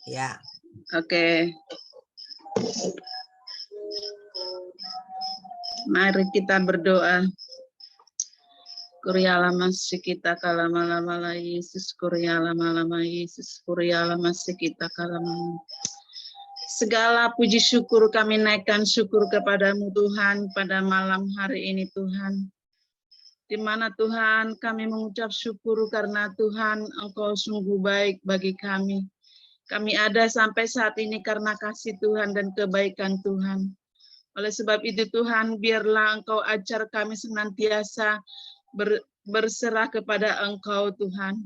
Ya. Oke. Mari kita berdoa. Kuriala kita kalama-lama Yesus, kuriala-lama Yesus, kuriala kita kalama. Segala puji syukur kami naikkan syukur kepadamu Tuhan pada malam hari ini Tuhan. Di mana Tuhan kami mengucap syukur karena Tuhan Engkau sungguh baik bagi kami. Kami ada sampai saat ini karena kasih Tuhan dan kebaikan Tuhan. Oleh sebab itu Tuhan, biarlah Engkau ajar kami senantiasa berserah kepada Engkau Tuhan.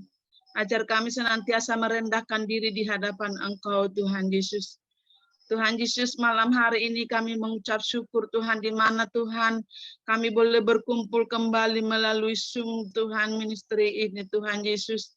Ajar kami senantiasa merendahkan diri di hadapan Engkau Tuhan Yesus. Tuhan Yesus, malam hari ini kami mengucap syukur Tuhan, di mana Tuhan kami boleh berkumpul kembali melalui Zoom Tuhan ministry ini Tuhan Yesus.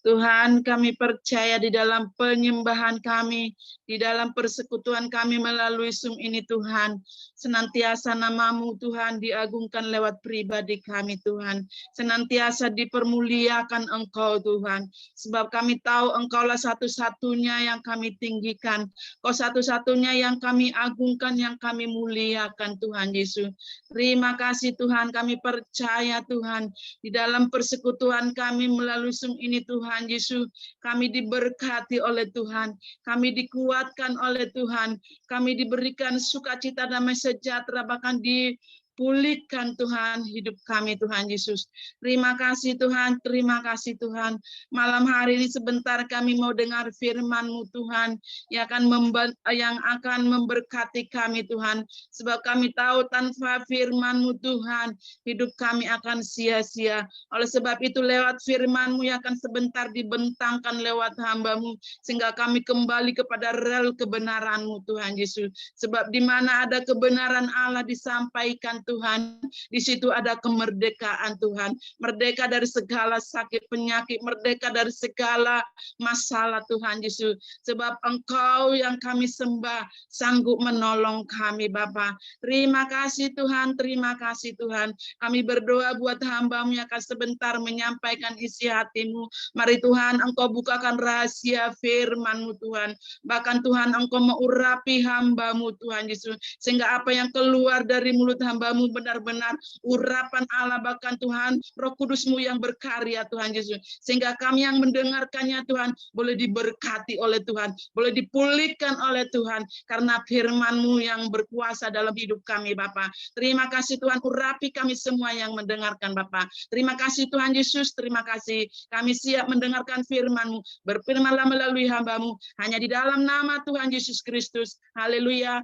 Tuhan, kami percaya di dalam penyembahan kami, di dalam persekutuan kami melalui Zoom ini Tuhan, senantiasa nama-Mu Tuhan diagungkan lewat pribadi kami Tuhan, senantiasa dipermuliakan Engkau Tuhan, sebab kami tahu Engkaulah satu-satunya yang kami tinggikan, Kau satu-satunya yang kami agungkan, yang kami muliakan Tuhan Yesus. Terima kasih Tuhan, kami percaya Tuhan, di dalam persekutuan kami melalui Zoom ini Tuhan Yesus, kami diberkati oleh Tuhan, kami dikuatkan oleh Tuhan, kami diberikan sukacita damai sejahtera, bahkan dipulihkan Tuhan hidup kami Tuhan Yesus. Terima kasih Tuhan, terima kasih Tuhan. Malam hari ini sebentar kami mau dengar firman-Mu Tuhan, yang akan memberkati kami Tuhan, sebab kami tahu tanpa firman-Mu Tuhan, hidup kami akan sia-sia. Oleh sebab itu lewat firman-Mu yang akan sebentar dibentangkan lewat hamba-Mu, sehingga kami kembali kepada rel kebenaran-Mu Tuhan Yesus. Sebab di mana ada kebenaran Allah disampaikan Tuhan, di situ ada kemerdekaan Tuhan. Merdeka dari segala sakit penyakit, merdeka dari segala masalah Tuhan Yesus. Sebab Engkau yang kami sembah sanggup menolong kami Bapa. Terima kasih Tuhan, terima kasih Tuhan. Kami berdoa buat hamba-Mu yang akan sebentar menyampaikan isi hati-Mu. Mari Tuhan Engkau bukakan rahasia firman-Mu Tuhan. Bahkan Tuhan Engkau mengurapi hamba-Mu Tuhan Yesus. Sehingga apa yang keluar dari mulut hamba-Mu benar-benar urapan Allah, bahkan Tuhan Roh Kudus-Mu yang berkarya Tuhan Yesus. Sehingga kami yang mendengarkannya Tuhan boleh diberkati oleh Tuhan, boleh dipulihkan oleh Tuhan, karena firman-Mu yang berkuasa dalam hidup kami Bapa. Terima kasih Tuhan, urapi kami semua yang mendengarkan Bapa. Terima kasih Tuhan Yesus, terima kasih. Kami siap mendengarkan firman-Mu. Berfirmanlah melalui hamba-Mu, hanya di dalam nama Tuhan Yesus Kristus. Haleluya.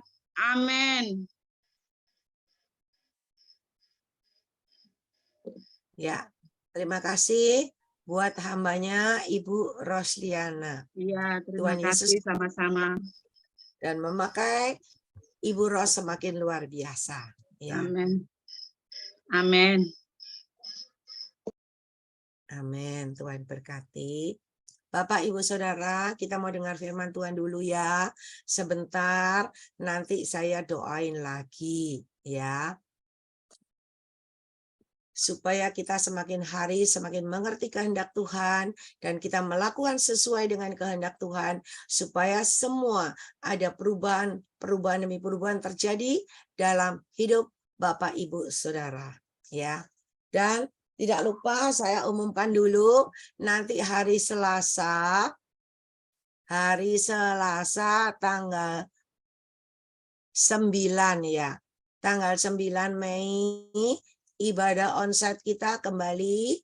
Amin. Ya, terima kasih buat hambanya Ibu Rosliana. Iya, terima Tuhan kasih Yesus sama-sama. Dan memakai Ibu Ros semakin luar biasa. Ya. Amin. Amin. Amin. Tuhan berkati. Bapak, Ibu, Saudara, kita mau dengar firman Tuhan dulu ya. Sebentar, nanti saya doain lagi ya. Supaya kita semakin hari semakin mengerti kehendak Tuhan dan kita melakukan sesuai dengan kehendak Tuhan, supaya semua ada perubahan demi perubahan terjadi dalam hidup Bapak, Ibu, Saudara ya. Dan tidak lupa saya umumkan dulu, nanti hari Selasa tanggal 9 ya. Tanggal 9 Mei ibadah onsite kita kembali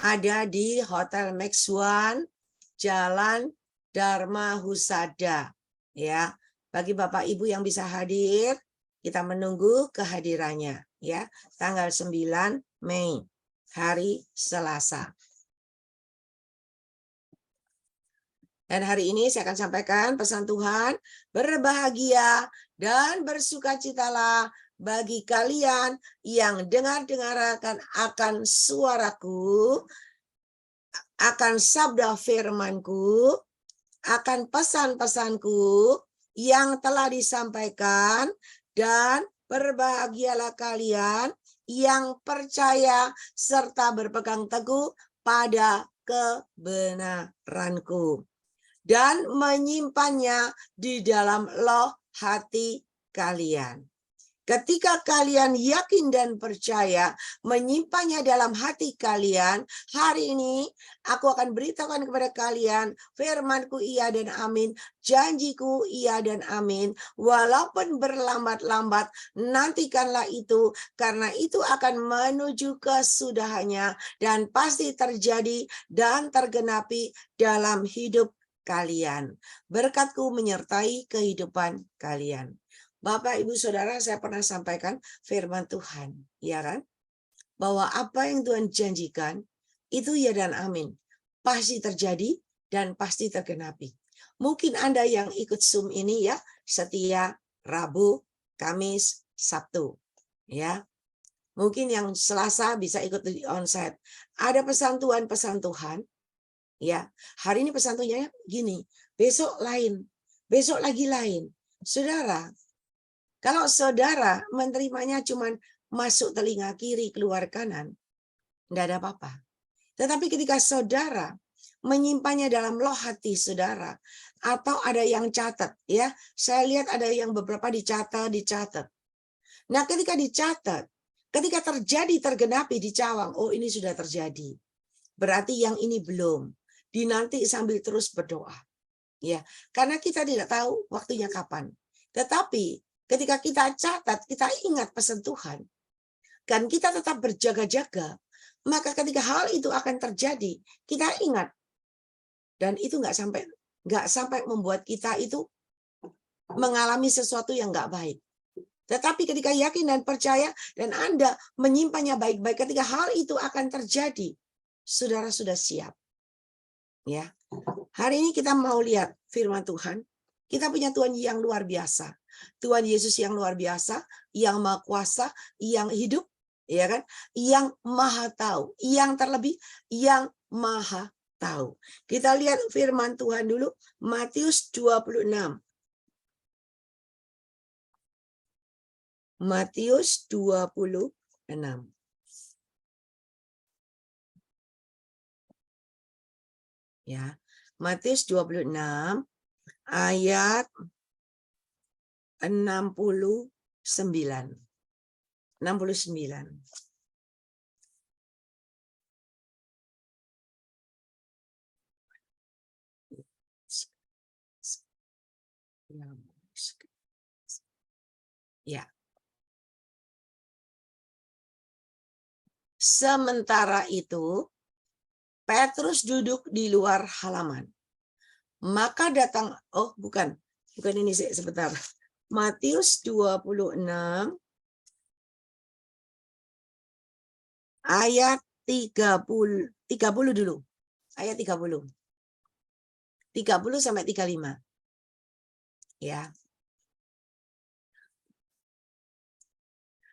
ada di Hotel Max One, Jalan Dharma Husada ya. Bagi Bapak Ibu yang bisa hadir, kita menunggu kehadirannya ya. Tanggal 9 Mei, hari Selasa. Dan hari ini saya akan sampaikan pesan Tuhan, berbahagia dan bersukacitalah bagi kalian yang dengar-dengarkan akan suaraku, akan sabda firmanku, akan pesan-pesanku yang telah disampaikan, dan berbahagialah kalian yang percaya serta berpegang teguh pada kebenaranku. dan menyimpannya di dalam loh hati kalian. Ketika kalian yakin dan percaya, menyimpannya dalam hati kalian, hari ini aku akan beritahukan kepada kalian, firmanku iya dan amin, janjiku iya dan amin, walaupun berlambat-lambat, nantikanlah itu, karena itu akan menuju kesudahannya, dan pasti terjadi dan tergenapi dalam hidup kalian. Berkatku menyertai kehidupan kalian. Bapak, Ibu, Saudara, saya pernah sampaikan firman Tuhan, ya kan? Bahwa apa yang Tuhan janjikan, itu ya dan amin. Pasti terjadi dan pasti tergenapi. Mungkin Anda yang ikut Zoom ini ya, setia Rabu, Kamis, Sabtu. Ya, mungkin yang Selasa bisa ikut di onsite. Ada pesan Tuhan, ya. Hari ini pesan Tuhannya gini, besok lain, besok lagi lain. Saudara, kalau saudara menerimanya cuma masuk telinga kiri, keluar kanan, enggak ada apa-apa. Tetapi ketika saudara menyimpannya dalam loh hati saudara, atau ada yang catat, ya, saya lihat ada yang beberapa dicatat. Nah, ketika dicatat, ketika terjadi tergenapi di cawang, oh ini sudah terjadi. Berarti yang ini belum. Dinanti sambil terus berdoa. Ya, karena kita tidak tahu waktunya kapan. Tetapi ketika kita catat, kita ingat pesan Tuhan, dan kita tetap berjaga-jaga, maka ketika hal itu akan terjadi, kita ingat, dan itu nggak sampai membuat kita itu mengalami sesuatu yang nggak baik. Tetapi ketika yakin dan percaya, dan Anda menyimpannya baik-baik, ketika hal itu akan terjadi, saudara sudah siap. Ya, hari ini kita mau lihat firman Tuhan. Kita punya Tuhan yang luar biasa. Tuhan Yesus yang luar biasa, yang maha kuasa, yang hidup, ya kan? Yang maha tahu, yang terlebih, yang maha tahu. Kita lihat firman Tuhan dulu, Matius 26. Matius 26. Ya, Matius 26 ayat 69. 69. Ya. Sementara itu, Petrus duduk di luar halaman. Maka datang, bukan ini sebentar. Matius 26 ayat 30 dulu. Ayat 30. 30 sampai 35. Ya.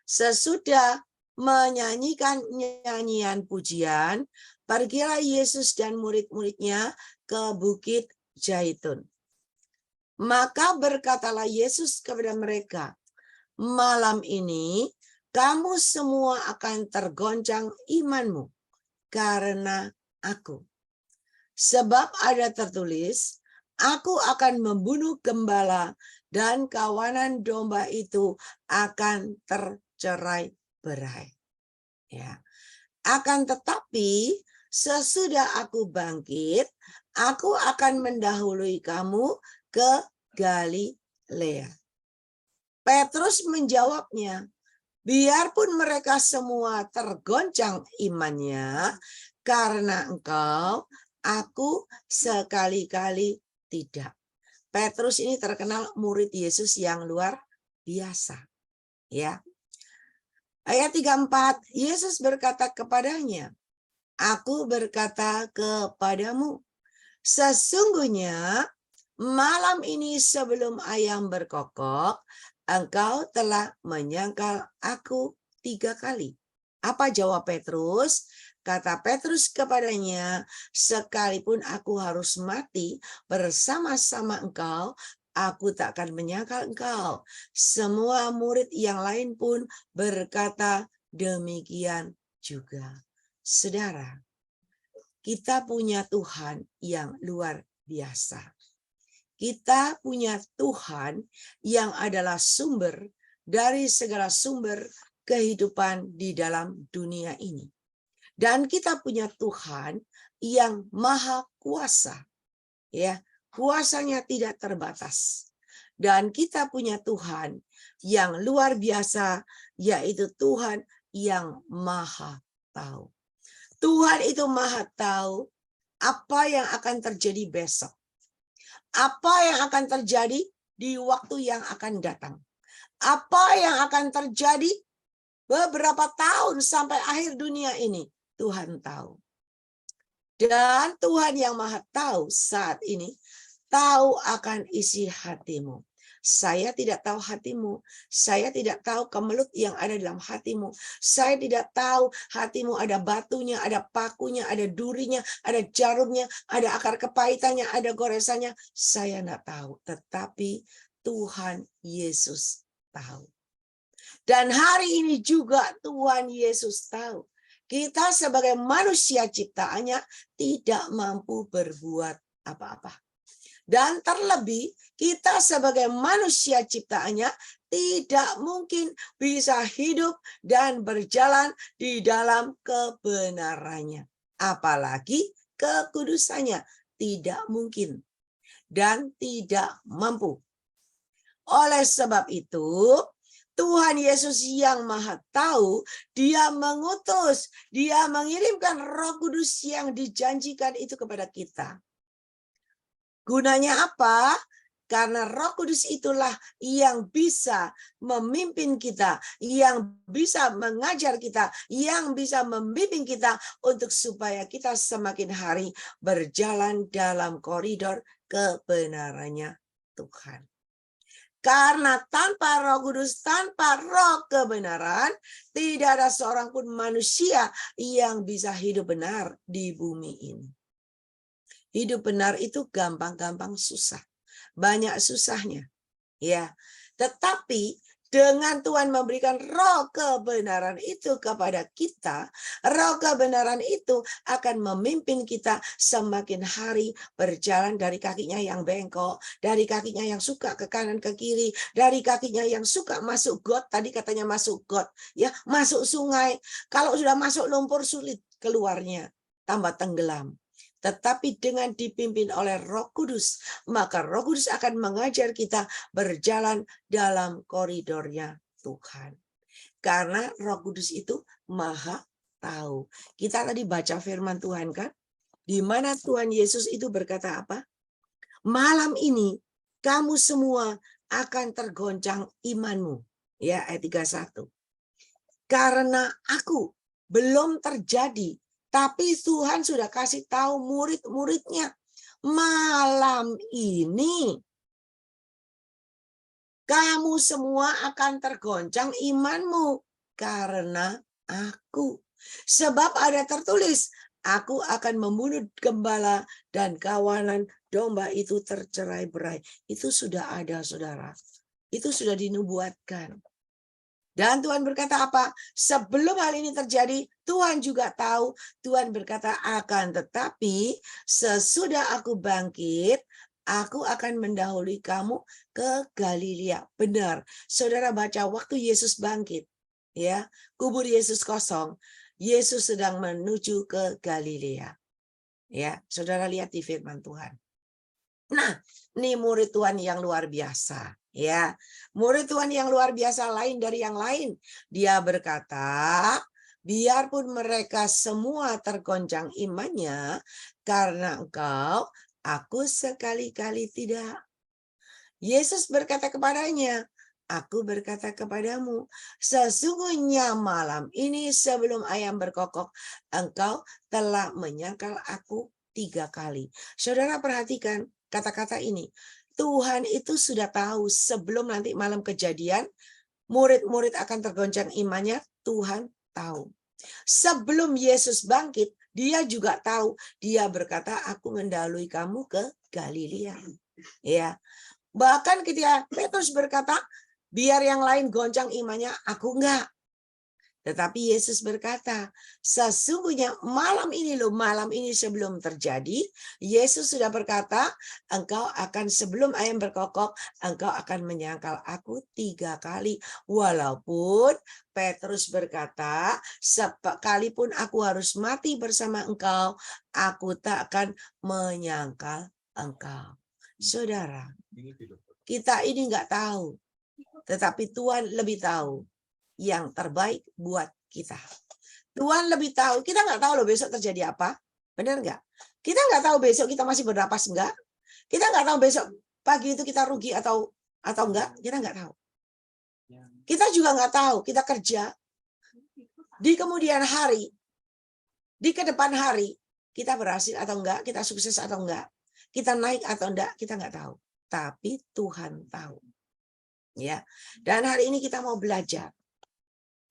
Sesudah menyanyikan nyanyian pujian, pergilah Yesus dan murid-muridnya ke Bukit Zaitun. Maka berkatalah Yesus kepada mereka, malam ini kamu semua akan tergoncang imanmu karena aku. Sebab ada tertulis, aku akan membunuh gembala dan kawanan domba itu akan tercerai-berai. Ya. Akan tetapi sesudah aku bangkit, aku akan mendahului kamu ke Galilea. Petrus menjawabnya, biarpun mereka semua tergoncang imannya karena engkau, aku sekali-kali tidak. Petrus ini terkenal murid Yesus yang luar biasa. Ya. Ayat 34, Yesus berkata kepadanya, aku berkata kepadamu, sesungguhnya malam ini sebelum ayam berkokok, engkau telah menyangkal aku 3 kali. Apa jawab Petrus? Kata Petrus kepadanya, sekalipun aku harus mati bersama-sama engkau, aku tak akan menyangkal engkau. Semua murid yang lain pun berkata demikian juga. Saudara, kita punya Tuhan yang luar biasa. Kita punya Tuhan yang adalah sumber dari segala sumber kehidupan di dalam dunia ini. Dan kita punya Tuhan yang maha kuasa. Ya, kuasanya tidak terbatas. Dan kita punya Tuhan yang luar biasa, yaitu Tuhan yang maha tahu. Tuhan itu maha tahu apa yang akan terjadi besok. Apa yang akan terjadi di waktu yang akan datang. Apa yang akan terjadi beberapa tahun sampai akhir dunia ini. Tuhan tahu. Dan Tuhan yang maha tahu saat ini tahu akan isi hatimu. Saya tidak tahu hatimu. Saya tidak tahu kemelut yang ada dalam hatimu. Saya tidak tahu hatimu ada batunya, ada pakunya, ada durinya, ada jarumnya, ada akar kepahitannya, ada goresannya. Saya tidak tahu. Tetapi Tuhan Yesus tahu. Dan hari ini juga Tuhan Yesus tahu. Kita sebagai manusia ciptaannya tidak mampu berbuat apa-apa. Dan terlebih kita sebagai manusia ciptaannya tidak mungkin bisa hidup dan berjalan di dalam kebenarannya. Apalagi kekudusannya. Tidak mungkin dan tidak mampu. Oleh sebab itu, Tuhan Yesus yang maha tahu, dia mengutus, dia mengirimkan Roh Kudus yang dijanjikan itu kepada kita. Gunanya apa? Karena Roh Kudus itulah yang bisa memimpin kita, yang bisa mengajar kita, yang bisa membimbing kita untuk supaya kita semakin hari berjalan dalam koridor kebenarannya Tuhan. Karena tanpa Roh Kudus, tanpa Roh kebenaran, tidak ada seorang pun manusia yang bisa hidup benar di bumi ini. Hidup benar itu gampang-gampang susah. Banyak susahnya. Ya. Tetapi dengan Tuhan memberikan Roh kebenaran itu kepada kita, Roh kebenaran itu akan memimpin kita semakin hari berjalan dari kakinya yang bengkok, dari kakinya yang suka ke kanan ke kiri, dari kakinya yang suka masuk got, tadi katanya masuk got, ya, masuk sungai. Kalau sudah masuk lumpur sulit keluarnya, tambah tenggelam. Tetapi dengan dipimpin oleh Roh Kudus, maka Roh Kudus akan mengajar kita berjalan dalam koridornya Tuhan. Karena Roh Kudus itu maha tahu. Kita tadi baca firman Tuhan kan? Di mana Tuhan Yesus itu berkata apa? Malam ini kamu semua akan tergoncang imanmu. Ya, ayat 31. Karena aku belum terjadi, tapi Tuhan sudah kasih tahu murid-muridnya. Malam ini kamu semua akan tergoncang imanmu karena aku. Sebab ada tertulis, aku akan membunuh gembala dan kawanan domba itu tercerai-berai. Itu sudah ada, saudara. Itu sudah dinubuatkan. Dan Tuhan berkata apa? Sebelum hal ini terjadi, Tuhan juga tahu. Tuhan berkata akan tetapi sesudah aku bangkit, aku akan mendahului kamu ke Galilea. Benar. Saudara baca waktu Yesus bangkit. Ya, kubur Yesus kosong. Yesus sedang menuju ke Galilea. Ya, saudara lihat di firman Tuhan. Nah, ini murid Tuhan yang luar biasa. Ya, murid Tuhan yang luar biasa lain dari yang lain. Dia berkata, biarpun mereka semua tergoncang imannya, karena engkau, aku sekali-kali tidak. Yesus berkata kepadanya, aku berkata kepadamu, sesungguhnya malam ini sebelum ayam berkokok, engkau telah menyangkal aku 3 kali. Saudara perhatikan kata-kata ini. Tuhan itu sudah tahu sebelum nanti malam kejadian, murid-murid akan tergoncang imannya, Tuhan tahu. Sebelum Yesus bangkit, dia juga tahu. Dia berkata, aku mendahului kamu ke Galilea. Ya. Bahkan ketika Petrus berkata, biar yang lain goncang imannya, aku enggak. Tetapi Yesus berkata, sesungguhnya malam ini sebelum terjadi, Yesus sudah berkata, engkau akan sebelum ayam berkokok, engkau akan menyangkal aku 3 kali. Walaupun Petrus berkata, sekalipun aku harus mati bersama engkau, aku tak akan menyangkal engkau. Saudara, kita ini nggak tahu, tetapi Tuhan lebih tahu yang terbaik buat kita. Tuhan lebih tahu. Kita nggak tahu loh besok terjadi apa. Benar nggak? Kita nggak tahu besok kita masih bernapas enggak. Kita nggak tahu besok pagi itu kita rugi atau enggak. Kita nggak tahu. Kita juga nggak tahu. Kita kerja di kemudian hari, di kedepan hari, kita berhasil atau enggak, kita sukses atau enggak, kita naik atau enggak, kita nggak tahu. Tapi Tuhan tahu. Ya. Dan hari ini kita mau belajar.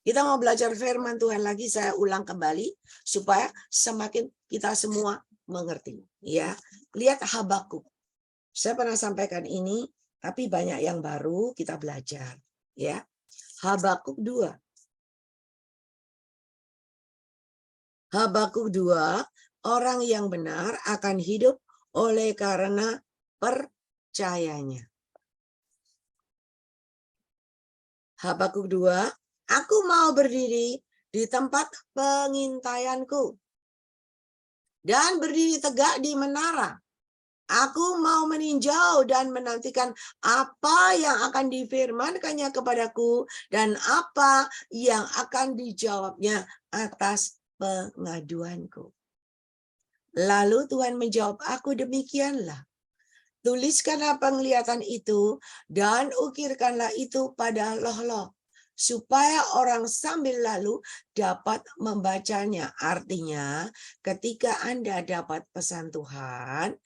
Kita mau belajar firman Tuhan lagi, saya ulang kembali supaya semakin kita semua mengerti. Ya, lihat Habakuk. Saya pernah sampaikan ini, tapi banyak yang baru kita belajar. Ya, Habakuk 2. Habakuk 2, orang yang benar akan hidup oleh karena percayanya. Habakuk 2. Aku mau berdiri di tempat pengintaianku dan berdiri tegak di menara. Aku mau meninjau dan menantikan apa yang akan difirmankannya kepadaku dan apa yang akan dijawabnya atas pengaduanku. Lalu Tuhan menjawab aku, demikianlah. Tuliskanlah penglihatan itu dan ukirkanlah itu pada loh-loh, supaya orang sambil lalu dapat membacanya. Artinya, ketika Anda dapat pesan Tuhan,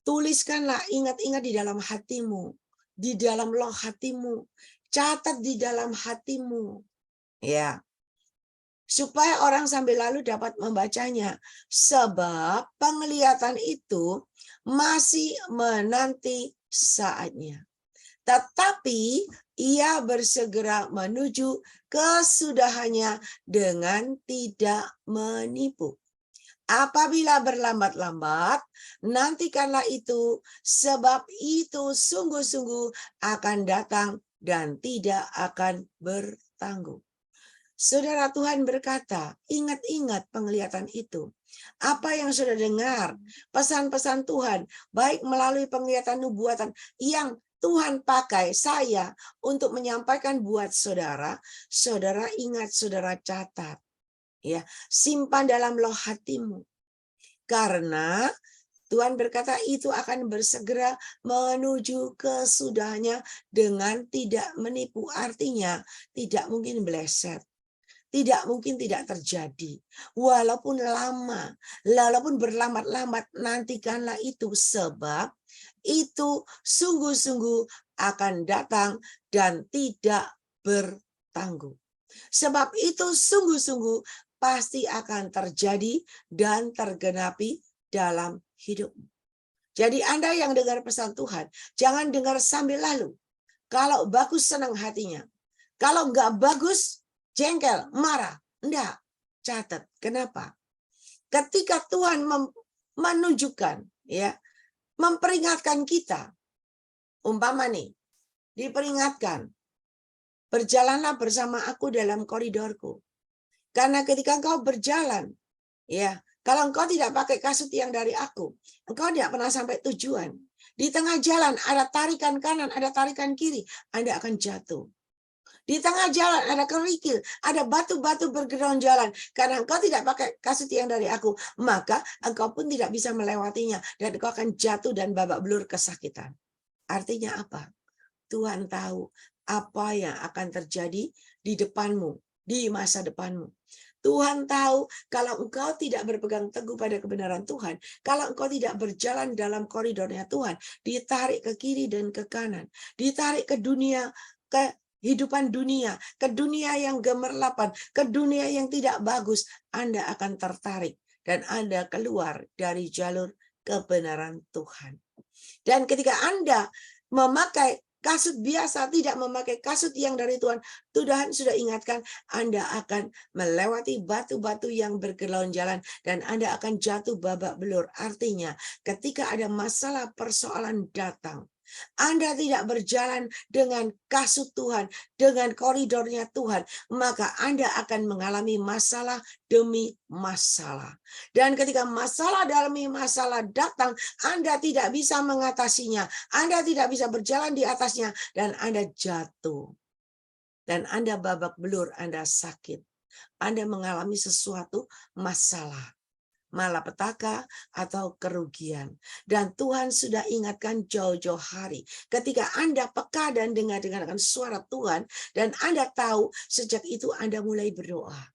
tuliskanlah, ingat-ingat di dalam hatimu, di dalam loh hatimu, catat di dalam hatimu, ya, supaya orang sambil lalu dapat membacanya. Sebab penglihatan itu masih menanti saatnya. Tetapi ia bersegera menuju kesudahannya dengan tidak menipu. Apabila berlambat-lambat, nantikanlah itu, sebab itu sungguh-sungguh akan datang dan tidak akan bertanggung. Saudara, Tuhan berkata, ingat-ingat penglihatan itu. Apa yang sudah dengar, pesan-pesan Tuhan, baik melalui penglihatan nubuatan yang Tuhan pakai saya untuk menyampaikan buat saudara, saudara ingat, saudara catat. Ya, simpan dalam loh hatimu. Karena Tuhan berkata itu akan bersegera menuju kesudahannya dengan tidak menipu. Artinya tidak mungkin meleset. Tidak mungkin tidak terjadi. Walaupun lama, walaupun berlambat-lambat, nantikanlah itu, sebab itu sungguh-sungguh akan datang dan tidak bertanggung. Sebab itu sungguh-sungguh pasti akan terjadi dan tergenapi dalam hidupmu. Jadi Anda yang dengar pesan Tuhan, jangan dengar sambil lalu. Kalau bagus senang hatinya. Kalau enggak bagus, jengkel, marah. Enggak, catat. Kenapa? Ketika Tuhan menunjukkan, ya, memperingatkan kita, umpama nih, diperingatkan, berjalanlah bersama aku dalam koridorku. Karena ketika engkau berjalan, ya, kalau engkau tidak pakai kasut yang dari aku, engkau tidak pernah sampai tujuan. Di tengah jalan ada tarikan kanan, ada tarikan kiri, Anda akan jatuh. Di tengah jalan ada kerikil, ada batu-batu bergeronjalan. Karena engkau tidak pakai kasut yang dari aku, maka engkau pun tidak bisa melewatinya. Dan engkau akan jatuh dan babak belur kesakitan. Artinya apa? Tuhan tahu apa yang akan terjadi di depanmu, di masa depanmu. Tuhan tahu kalau engkau tidak berpegang teguh pada kebenaran Tuhan, kalau engkau tidak berjalan dalam koridornya Tuhan, ditarik ke kiri dan ke kanan, ditarik ke dunia, ke kehidupan dunia, ke dunia yang gemerlapan, ke dunia yang tidak bagus, Anda akan tertarik dan Anda keluar dari jalur kebenaran Tuhan. Dan ketika Anda memakai kasut biasa, tidak memakai kasut yang dari Tuhan, Tuhan sudah ingatkan Anda akan melewati batu-batu yang bergelonjalan dan Anda akan jatuh babak belur. Artinya, ketika ada masalah persoalan datang, Anda tidak berjalan dengan kasut Tuhan, dengan koridornya Tuhan, maka Anda akan mengalami masalah demi masalah. Dan ketika masalah demi masalah datang, Anda tidak bisa mengatasinya, Anda tidak bisa berjalan di atasnya, dan Anda jatuh. Dan Anda babak belur, Anda sakit. Anda mengalami sesuatu masalah, malapetaka atau kerugian. Dan Tuhan sudah ingatkan jauh-jauh hari. Ketika Anda peka dan dengar-dengarkan suara Tuhan, dan Anda tahu, sejak itu Anda mulai berdoa.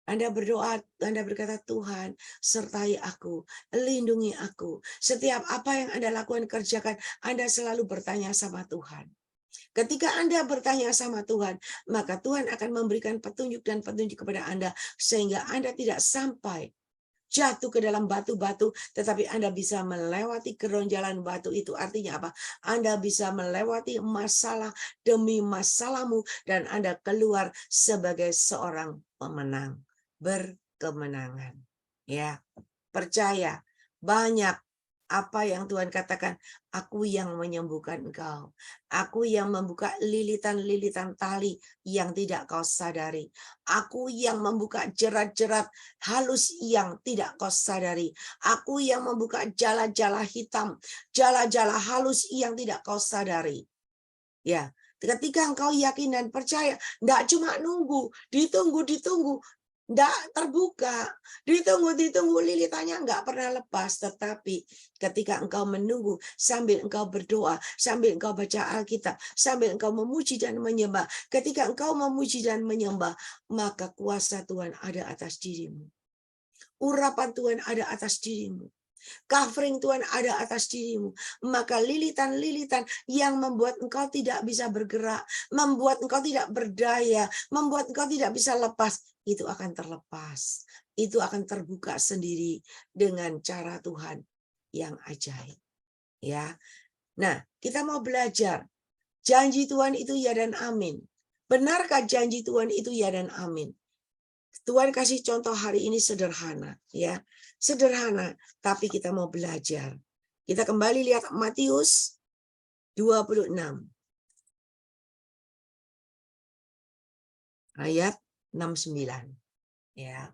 Anda berdoa, Anda berkata, Tuhan, sertai aku, lindungi aku. Setiap apa yang Anda lakukan, kerjakan, Anda selalu bertanya sama Tuhan. Ketika Anda bertanya sama Tuhan, maka Tuhan akan memberikan petunjuk dan petunjuk kepada Anda, sehingga Anda tidak sampai jatuh ke dalam batu-batu, tetapi Anda bisa melewati keronjalan batu itu. Artinya apa? Anda bisa melewati masalah demi masalahmu, dan Anda keluar sebagai seorang pemenang, berkemenangan. Ya, percaya, banyak apa yang Tuhan katakan, aku yang menyembuhkan engkau. Aku yang membuka lilitan-lilitan tali yang tidak kau sadari. Aku yang membuka jerat-jerat halus yang tidak kau sadari. Aku yang membuka jala-jala hitam, jala-jala halus yang tidak kau sadari. Ya, ketika engkau yakin dan percaya, enggak cuma nunggu, ditunggu, enggak terbuka, ditunggu, lilitannya enggak pernah lepas. Tetapi ketika engkau menunggu, sambil engkau berdoa, sambil engkau baca Alkitab, sambil engkau memuji dan menyembah, ketika engkau memuji dan menyembah, maka kuasa Tuhan ada atas dirimu. Urapan Tuhan ada atas dirimu. Covering Tuhan ada atas dirimu. Maka lilitan-lilitan yang membuat engkau tidak bisa bergerak, membuat engkau tidak berdaya, membuat engkau tidak bisa lepas, itu akan terlepas. Itu akan terbuka sendiri dengan cara Tuhan yang ajaib. Ya. Nah, kita mau belajar. Janji Tuhan itu ya dan amin. Benarkah janji Tuhan itu ya dan amin? Tuhan kasih contoh hari ini sederhana, ya. Sederhana, tapi kita mau belajar. Kita kembali lihat Matius 26. Ayat 69. Ya.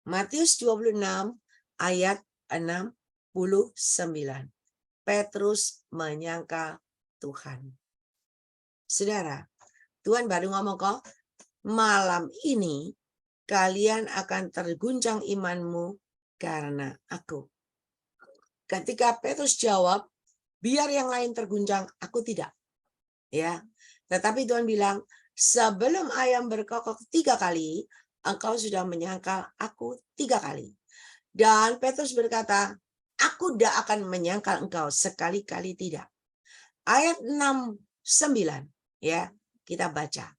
Matius 26 ayat 69. Petrus menyangkal Tuhan. Saudara, Tuhan baru ngomong kok, malam ini kalian akan terguncang imanmu karena aku. Ketika Petrus jawab, biar yang lain terguncang, aku tidak. Ya, tetapi Tuhan bilang, sebelum ayam berkokok 3 kali, engkau sudah menyangkal aku 3 kali. Dan Petrus berkata, aku tidak akan menyangkal engkau, sekali-kali tidak. Ayat 69, ya, kita baca.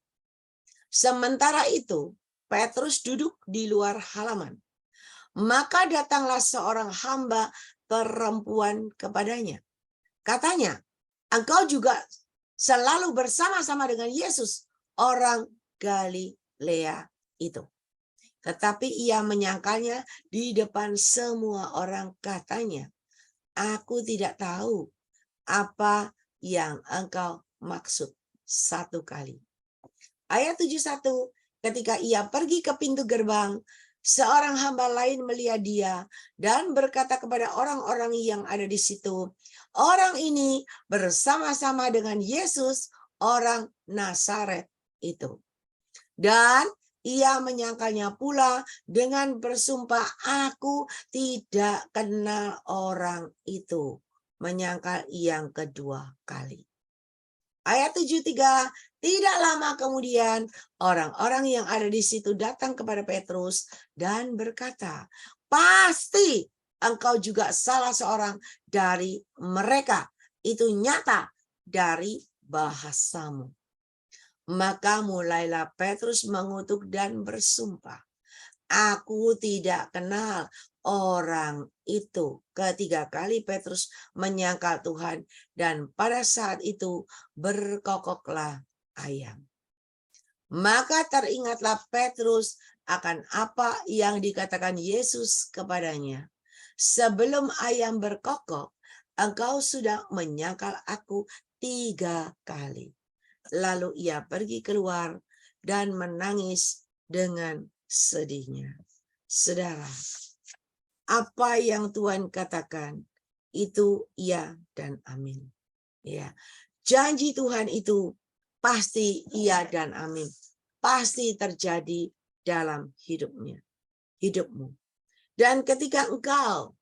Sementara itu, Petrus duduk di luar halaman. Maka datanglah seorang hamba perempuan kepadanya. Katanya, engkau juga selalu bersama-sama dengan Yesus, orang Galilea itu. Tetapi ia menyangkalnya di depan semua orang, katanya, aku tidak tahu apa yang engkau maksud. 1 kali. Ayat 71, ketika ia pergi ke pintu gerbang, seorang hamba lain melihat dia dan berkata kepada orang-orang yang ada di situ, orang ini bersama-sama dengan Yesus, orang Nazaret itu. Dan ia menyangkalnya pula dengan bersumpah, aku tidak kenal orang itu. Menyangkal yang kedua kali. Ayat 73, tidak lama kemudian orang-orang yang ada di situ datang kepada Petrus dan berkata, pasti engkau juga salah seorang dari mereka. Itu nyata dari bahasamu. Maka mulailah Petrus mengutuk dan bersumpah, Aku tidak kenal orang itu. Ketiga kali Petrus menyangkal Tuhan, dan pada saat itu berkokoklah ayam. Maka teringatlah Petrus akan apa yang dikatakan Yesus kepadanya. Sebelum ayam berkokok, engkau sudah menyangkal aku 3 kali. Lalu ia pergi keluar dan menangis dengan sedihnya. Saudara, apa yang Tuhan katakan itu iya dan amin. Ya, janji Tuhan itu pasti iya dan amin. Pasti terjadi dalam hidupmu. Dan ketika engkau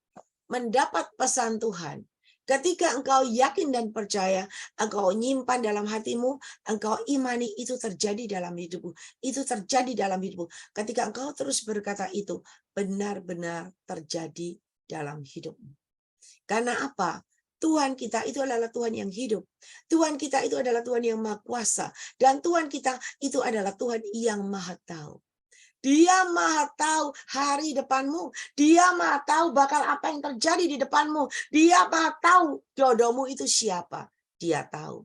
mendapat pesan Tuhan, ketika engkau yakin dan percaya, engkau nyimpan dalam hatimu, engkau imani, itu terjadi dalam hidupmu. Itu terjadi dalam hidupmu. Ketika engkau terus berkata itu, benar-benar terjadi dalam hidupmu. Karena apa? Tuhan kita itu adalah Tuhan yang hidup. Tuhan kita itu adalah Tuhan yang maha kuasa. Dan Tuhan kita itu adalah Tuhan yang maha tahu. Dia maha tahu hari depanmu. Dia maha tahu bakal apa yang terjadi di depanmu. Dia maha tahu jodohmu itu siapa. Dia tahu.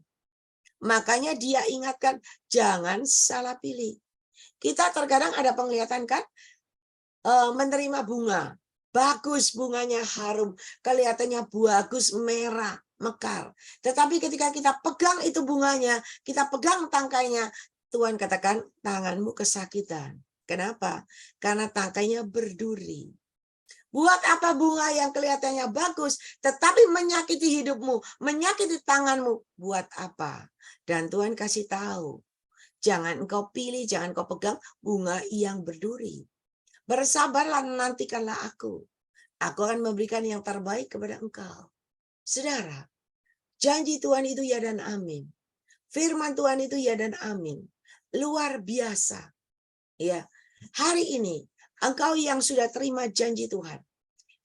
Makanya dia ingatkan, jangan salah pilih. Kita terkadang ada penglihatan kan, menerima bunga. Bagus bunganya, harum. Kelihatannya bagus, merah, mekar. Tetapi ketika kita pegang itu bunganya, kita pegang tangkainya, Tuhan katakan tanganmu kesakitan. Kenapa? Karena tangkainya berduri. Buat apa bunga yang kelihatannya bagus, tetapi menyakiti hidupmu, menyakiti tanganmu? Buat apa? Dan Tuhan kasih tahu, jangan engkau pilih, jangan engkau pegang bunga yang berduri. Bersabarlah, nantikanlah aku. Aku akan memberikan yang terbaik kepada engkau. Saudara, janji Tuhan itu ya dan amin. Firman Tuhan itu ya dan amin. Luar biasa. Ya, hari ini engkau yang sudah terima janji Tuhan,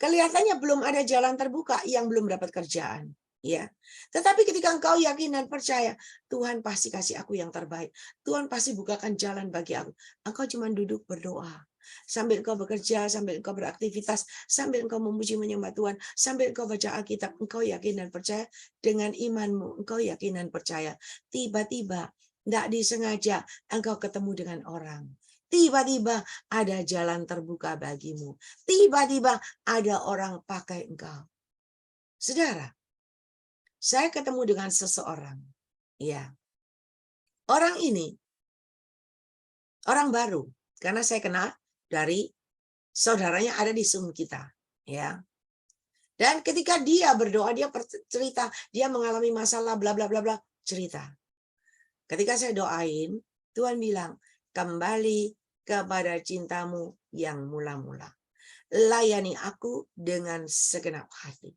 kelihatannya belum ada jalan terbuka, yang belum dapat kerjaan, ya. Tetapi ketika engkau yakin dan percaya, Tuhan pasti kasih aku yang terbaik. Tuhan pasti bukakan jalan bagi aku. Engkau cuma duduk berdoa. Sambil engkau bekerja, sambil engkau beraktivitas, sambil engkau memuji menyembah Tuhan, sambil engkau baca Alkitab, engkau yakin dan percaya dengan imanmu, engkau yakin dan percaya. Tiba-tiba, tidak disengaja, engkau ketemu dengan orang. Tiba-tiba ada jalan terbuka bagimu. Tiba-tiba ada orang pakai engkau. Saudara, saya ketemu dengan seseorang. Ya, orang ini orang baru, karena saya kenal dari saudaranya ada di Zoom kita. Ya. Dan ketika dia berdoa, dia cerita, dia mengalami masalah, bla bla bla bla, cerita. Ketika saya doain, Tuhan bilang, kembali kepada cintamu yang mula-mula. Layani aku dengan segenap hati.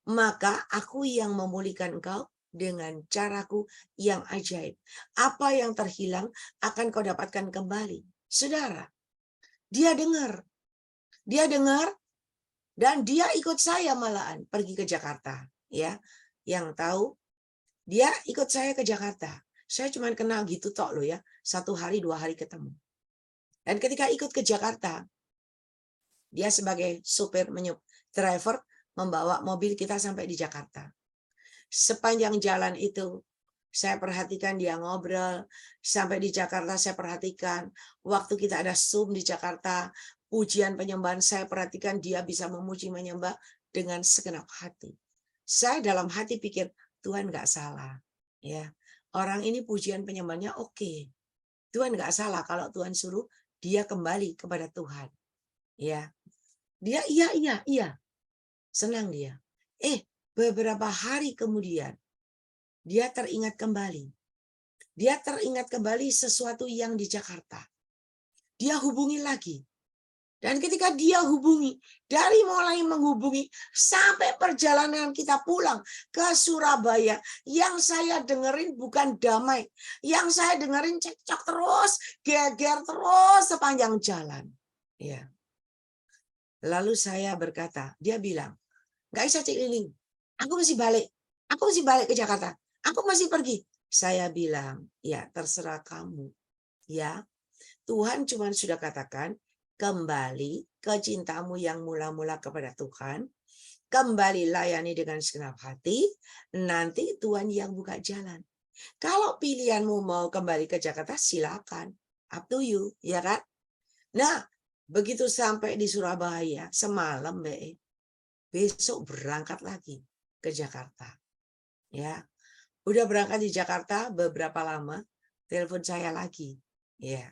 Maka aku yang memulihkan engkau dengan caraku yang ajaib. Apa yang terhilang akan kau dapatkan kembali. Saudara, dia dengar. Dia dengar dan dia ikut saya malahan pergi ke Jakarta. Ya, yang tahu, dia ikut saya ke Jakarta. Saya cuma kenal gitu tok loh ya. 1 hari 2 hari ketemu. Dan ketika ikut ke Jakarta, dia sebagai supir driver membawa mobil kita sampai di Jakarta. Sepanjang jalan itu saya perhatikan dia ngobrol. Sampai di Jakarta saya perhatikan. Waktu kita ada Zoom di Jakarta, pujian penyembahan, saya perhatikan dia bisa memuji menyembah dengan segenap hati. Saya dalam hati pikir, Tuhan nggak salah. Ya, orang ini pujian penyembahannya oke. Tuhan nggak salah kalau Tuhan suruh dia kembali kepada Tuhan. Ya, dia iya. Senang dia. Beberapa hari kemudian, dia teringat kembali. Dia teringat kembali sesuatu yang di Jakarta. Dia hubungi lagi. Dan ketika dia hubungi, dari mulai menghubungi sampai perjalanan kita pulang ke Surabaya, yang saya dengerin bukan damai. Yang saya dengerin cekcok terus, geger terus sepanjang jalan. Ya. Lalu saya berkata, dia bilang, nggak bisa Cik Liling, aku mesti balik. Aku mesti balik ke Jakarta. Aku masih pergi. Saya bilang, ya terserah kamu. Ya, Tuhan cuma sudah katakan, kembali ke cintamu yang mula-mula kepada Tuhan, kembali layani dengan segenap hati, nanti Tuhan yang buka jalan. Kalau pilihanmu mau kembali ke Jakarta, silakan. Up to you, ya kan? Nah, begitu sampai di Surabaya, semalam, besok berangkat lagi ke Jakarta. Ya, udah berangkat di Jakarta beberapa lama, telepon saya lagi. Ya,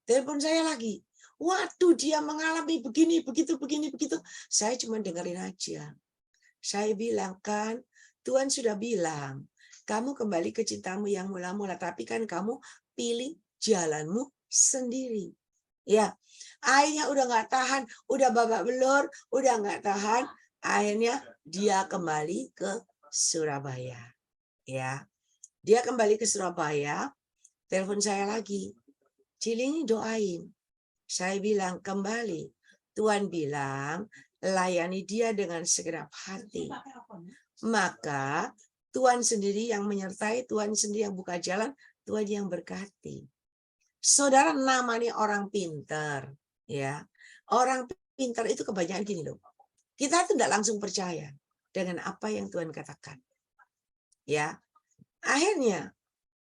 telepon saya lagi. Waduh, dia mengalami begini, begitu. Saya cuma dengerin aja. Saya bilang, kan Tuhan sudah bilang, kamu kembali ke cintamu yang mula-mula, tapi kan kamu pilih jalanmu sendiri. Ya, akhirnya udah nggak tahan, udah babak belur, udah nggak tahan, akhirnya dia kembali ke Surabaya. Ya, dia kembali ke Surabaya, telepon saya lagi. Cilingi doain. Saya bilang kembali. Tuhan bilang layani dia dengan segenap hati. Maka Tuhan sendiri yang menyertai, Tuhan sendiri yang buka jalan, Tuhan yang berkati. Saudara, namanya orang pintar, ya. Orang pintar itu kebanyakan gini loh. Kita tidak langsung percaya dengan apa yang Tuhan katakan. Ya. Akhirnya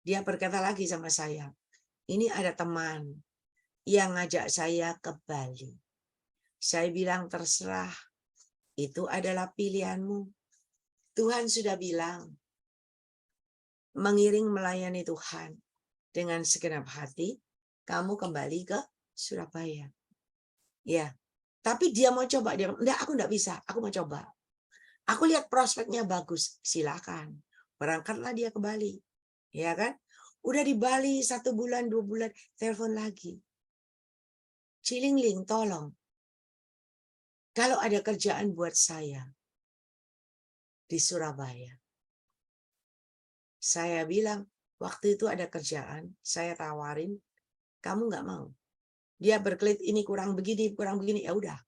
dia berkata lagi sama saya, ini ada teman yang ngajak saya ke Bali. Saya bilang terserah, itu adalah pilihanmu. Tuhan sudah bilang, mengiring melayani Tuhan dengan segenap hati, kamu kembali ke Surabaya. Ya, tapi dia mau coba, dia enggak, aku enggak bisa, aku mau coba. Aku lihat prospeknya bagus, silakan. Berangkatlah dia ke Bali. Ya kan? Udah di Bali 1 bulan, 2 bulan, telepon lagi. Cilingling, tolong. Kalau ada kerjaan buat saya di Surabaya. Saya bilang, waktu itu ada kerjaan, saya tawarin, kamu nggak mau. Dia berkelit, ini kurang begini, ya udah.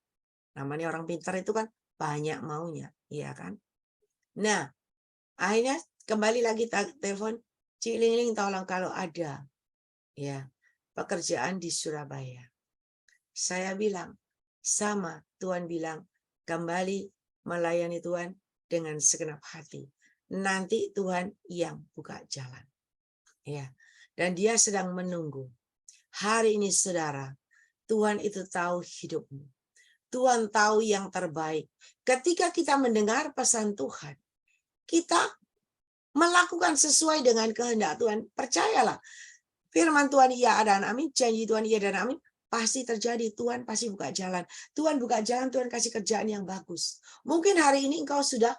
Namanya orang pintar itu kan banyak maunya, iya kan? Nah, akhirnya kembali lagi telepon, Cilingling tolong kalau ada ya pekerjaan di Surabaya. Saya bilang, sama Tuhan bilang, kembali melayani Tuhan dengan segenap hati. Nanti Tuhan yang buka jalan. Ya. Dan dia sedang menunggu. Hari ini saudara, Tuhan itu tahu hidupmu. Tuhan tahu yang terbaik. Ketika kita mendengar pesan Tuhan, kita melakukan sesuai dengan kehendak Tuhan. Percayalah, firman Tuhan iya dan amin, janji Tuhan iya dan amin, pasti terjadi. Tuhan pasti buka jalan. Tuhan buka jalan, Tuhan kasih kerjaan yang bagus. Mungkin hari ini engkau sudah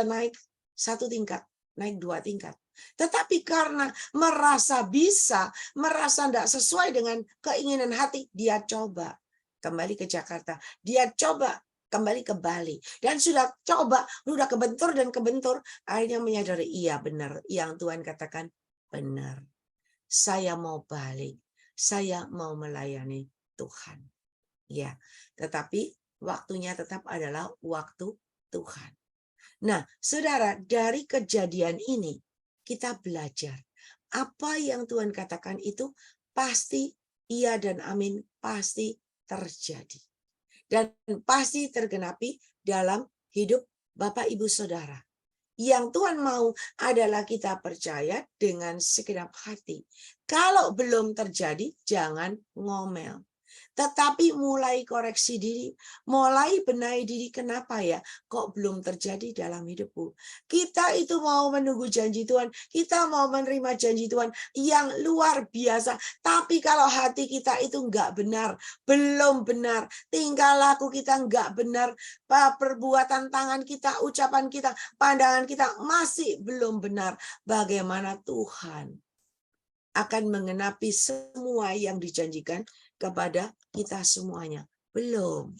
naik 1 tingkat, naik 2 tingkat. Tetapi karena merasa bisa, merasa tidak sesuai dengan keinginan hati, dia coba kembali ke Jakarta. Dia coba kembali ke Bali. Dan sudah coba, sudah kebentur, akhirnya menyadari, iya benar, yang Tuhan katakan benar. Saya mau balik, saya mau melayani Tuhan. Ya, tetapi waktunya tetap adalah waktu Tuhan. Nah, saudara, dari kejadian ini kita belajar apa yang Tuhan katakan itu pasti iya dan amin, pasti terjadi. Dan pasti tergenapi dalam hidup Bapak Ibu Saudara. Yang Tuhan mau adalah kita percaya dengan segenap hati. Kalau belum terjadi, jangan ngomel. Tetapi mulai koreksi diri, mulai benahi diri. Kenapa ya kok belum terjadi dalam hidupku? Kita itu mau menunggu janji Tuhan, kita mau menerima janji Tuhan yang luar biasa. Tapi kalau hati kita itu enggak benar, belum benar, tingkah laku kita enggak benar, perbuatan tangan kita, ucapan kita, pandangan kita masih belum benar, bagaimana Tuhan akan mengenapi semua yang dijanjikan kepada kita semuanya? Belum.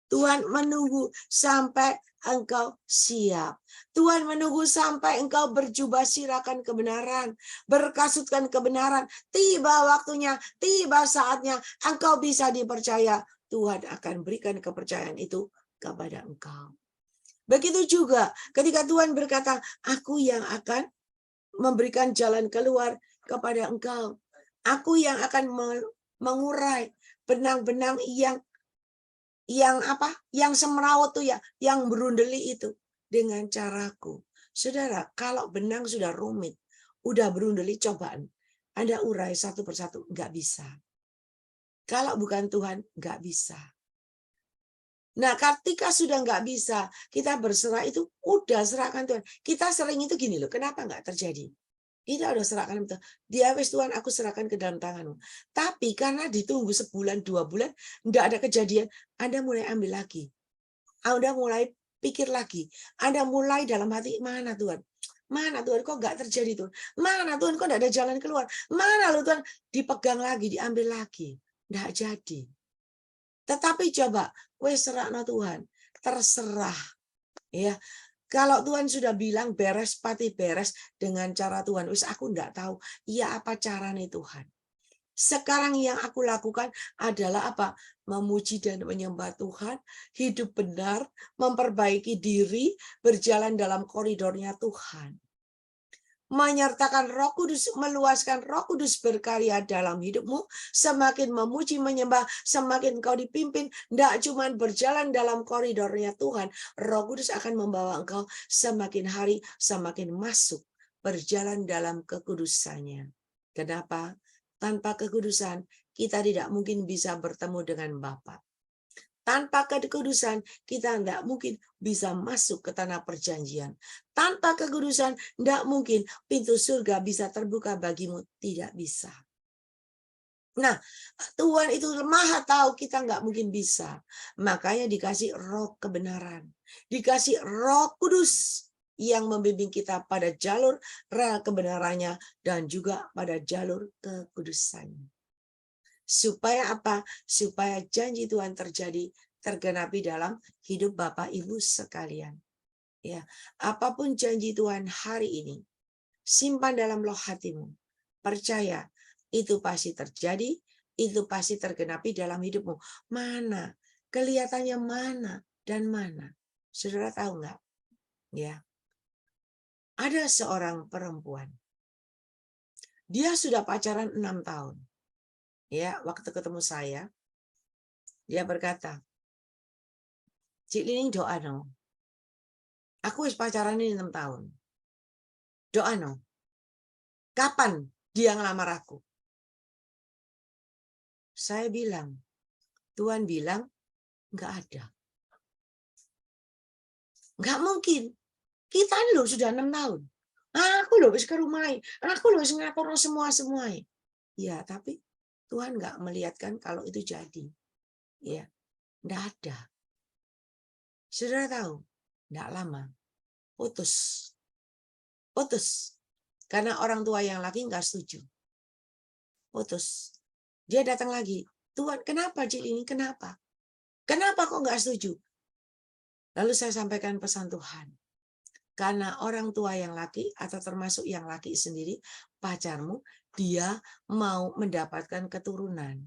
Tuhan menunggu sampai engkau siap. Tuhan menunggu sampai engkau berjubah sirakan kebenaran, berkasutkan kebenaran. Tiba waktunya, tiba saatnya, engkau bisa dipercaya. Tuhan akan berikan kepercayaan itu kepada engkau. Begitu juga ketika Tuhan berkata, aku yang akan memberikan jalan keluar kepada engkau. Aku yang akan mengurai benang-benang yang apa? Yang semrawut tuh ya, yang berundeli itu dengan caraku. Saudara, kalau benang sudah rumit, udah berundeli, cobaan, Anda urai satu persatu, nggak bisa. Kalau bukan Tuhan, nggak bisa. Nah, ketika sudah nggak bisa, kita berserah itu, udah serahkan Tuhan. Kita sering itu gini loh, kenapa nggak terjadi? Kita udah serahkan itu. Dia wis Tuhan, aku serahkan ke dalam tanganmu. Tapi karena ditunggu sebulan, 2 bulan, nggak ada kejadian, Anda mulai ambil lagi. Anda mulai pikir lagi. Anda mulai dalam hati, mana Tuhan? Mana Tuhan, kok nggak terjadi Tuhan? Mana Tuhan, kok nggak ada jalan keluar? Mana loh Tuhan? Dipegang lagi, diambil lagi. Nggak jadi. Tetapi coba, wes serahno Tuhan, terserah. Ya, kalau Tuhan sudah bilang beres pati beres dengan cara Tuhan, wes aku enggak tahu, ya apa caranya Tuhan. Sekarang yang aku lakukan adalah apa? Memuji dan menyembah Tuhan, hidup benar, memperbaiki diri, berjalan dalam koridornya Tuhan. Menyertakan Roh Kudus, meluaskan Roh Kudus berkarya dalam hidupmu, semakin memuji menyembah, semakin kau dipimpin, tidak cuma berjalan dalam koridornya Tuhan, Roh Kudus akan membawa engkau semakin hari semakin masuk berjalan dalam kekudusannya. Kenapa? Tanpa kekudusan kita tidak mungkin bisa bertemu dengan Bapa. Tanpa kekudusan, kita tidak mungkin bisa masuk ke tanah perjanjian. Tanpa kekudusan, tidak mungkin pintu surga bisa terbuka bagimu. Tidak bisa. Nah, Tuhan itu maha tahu kita nggak mungkin bisa. Makanya dikasih roh kebenaran. Dikasih Roh Kudus yang membimbing kita pada jalur rel kebenarannya dan juga pada jalur kekudusannya. Supaya apa? Supaya janji Tuhan terjadi, tergenapi dalam hidup Bapak Ibu sekalian. Ya, apapun janji Tuhan hari ini, simpan dalam loh hatimu. Percaya, itu pasti terjadi, itu pasti tergenapi dalam hidupmu. Mana? Kelihatannya mana dan mana? Saudara tahu nggak? Ya, ada seorang perempuan. Dia sudah pacaran 6 tahun. Ya, waktu ketemu saya, dia berkata, Cik Lining doa no. Aku wis pacaran ini 6 tahun. Doa no. Kapan dia ngelamar aku? Saya bilang, Tuhan bilang, nggak ada. Nggak mungkin. Kita loh sudah 6 tahun. Aku loh wis ke rumah. Aku loh wis ngatur semua. Ya, tapi Tuhan nggak melihatkan kalau itu jadi. Ya, nggak ada. Saudara tahu, nggak lama. Putus. Karena orang tua yang laki nggak setuju. Putus. Dia datang lagi. Tuhan, kenapa Cik ini? Kenapa? Kenapa kok nggak setuju? Lalu saya sampaikan pesan Tuhan. Karena orang tua yang laki atau termasuk yang laki sendiri, pacarmu, dia mau mendapatkan keturunan.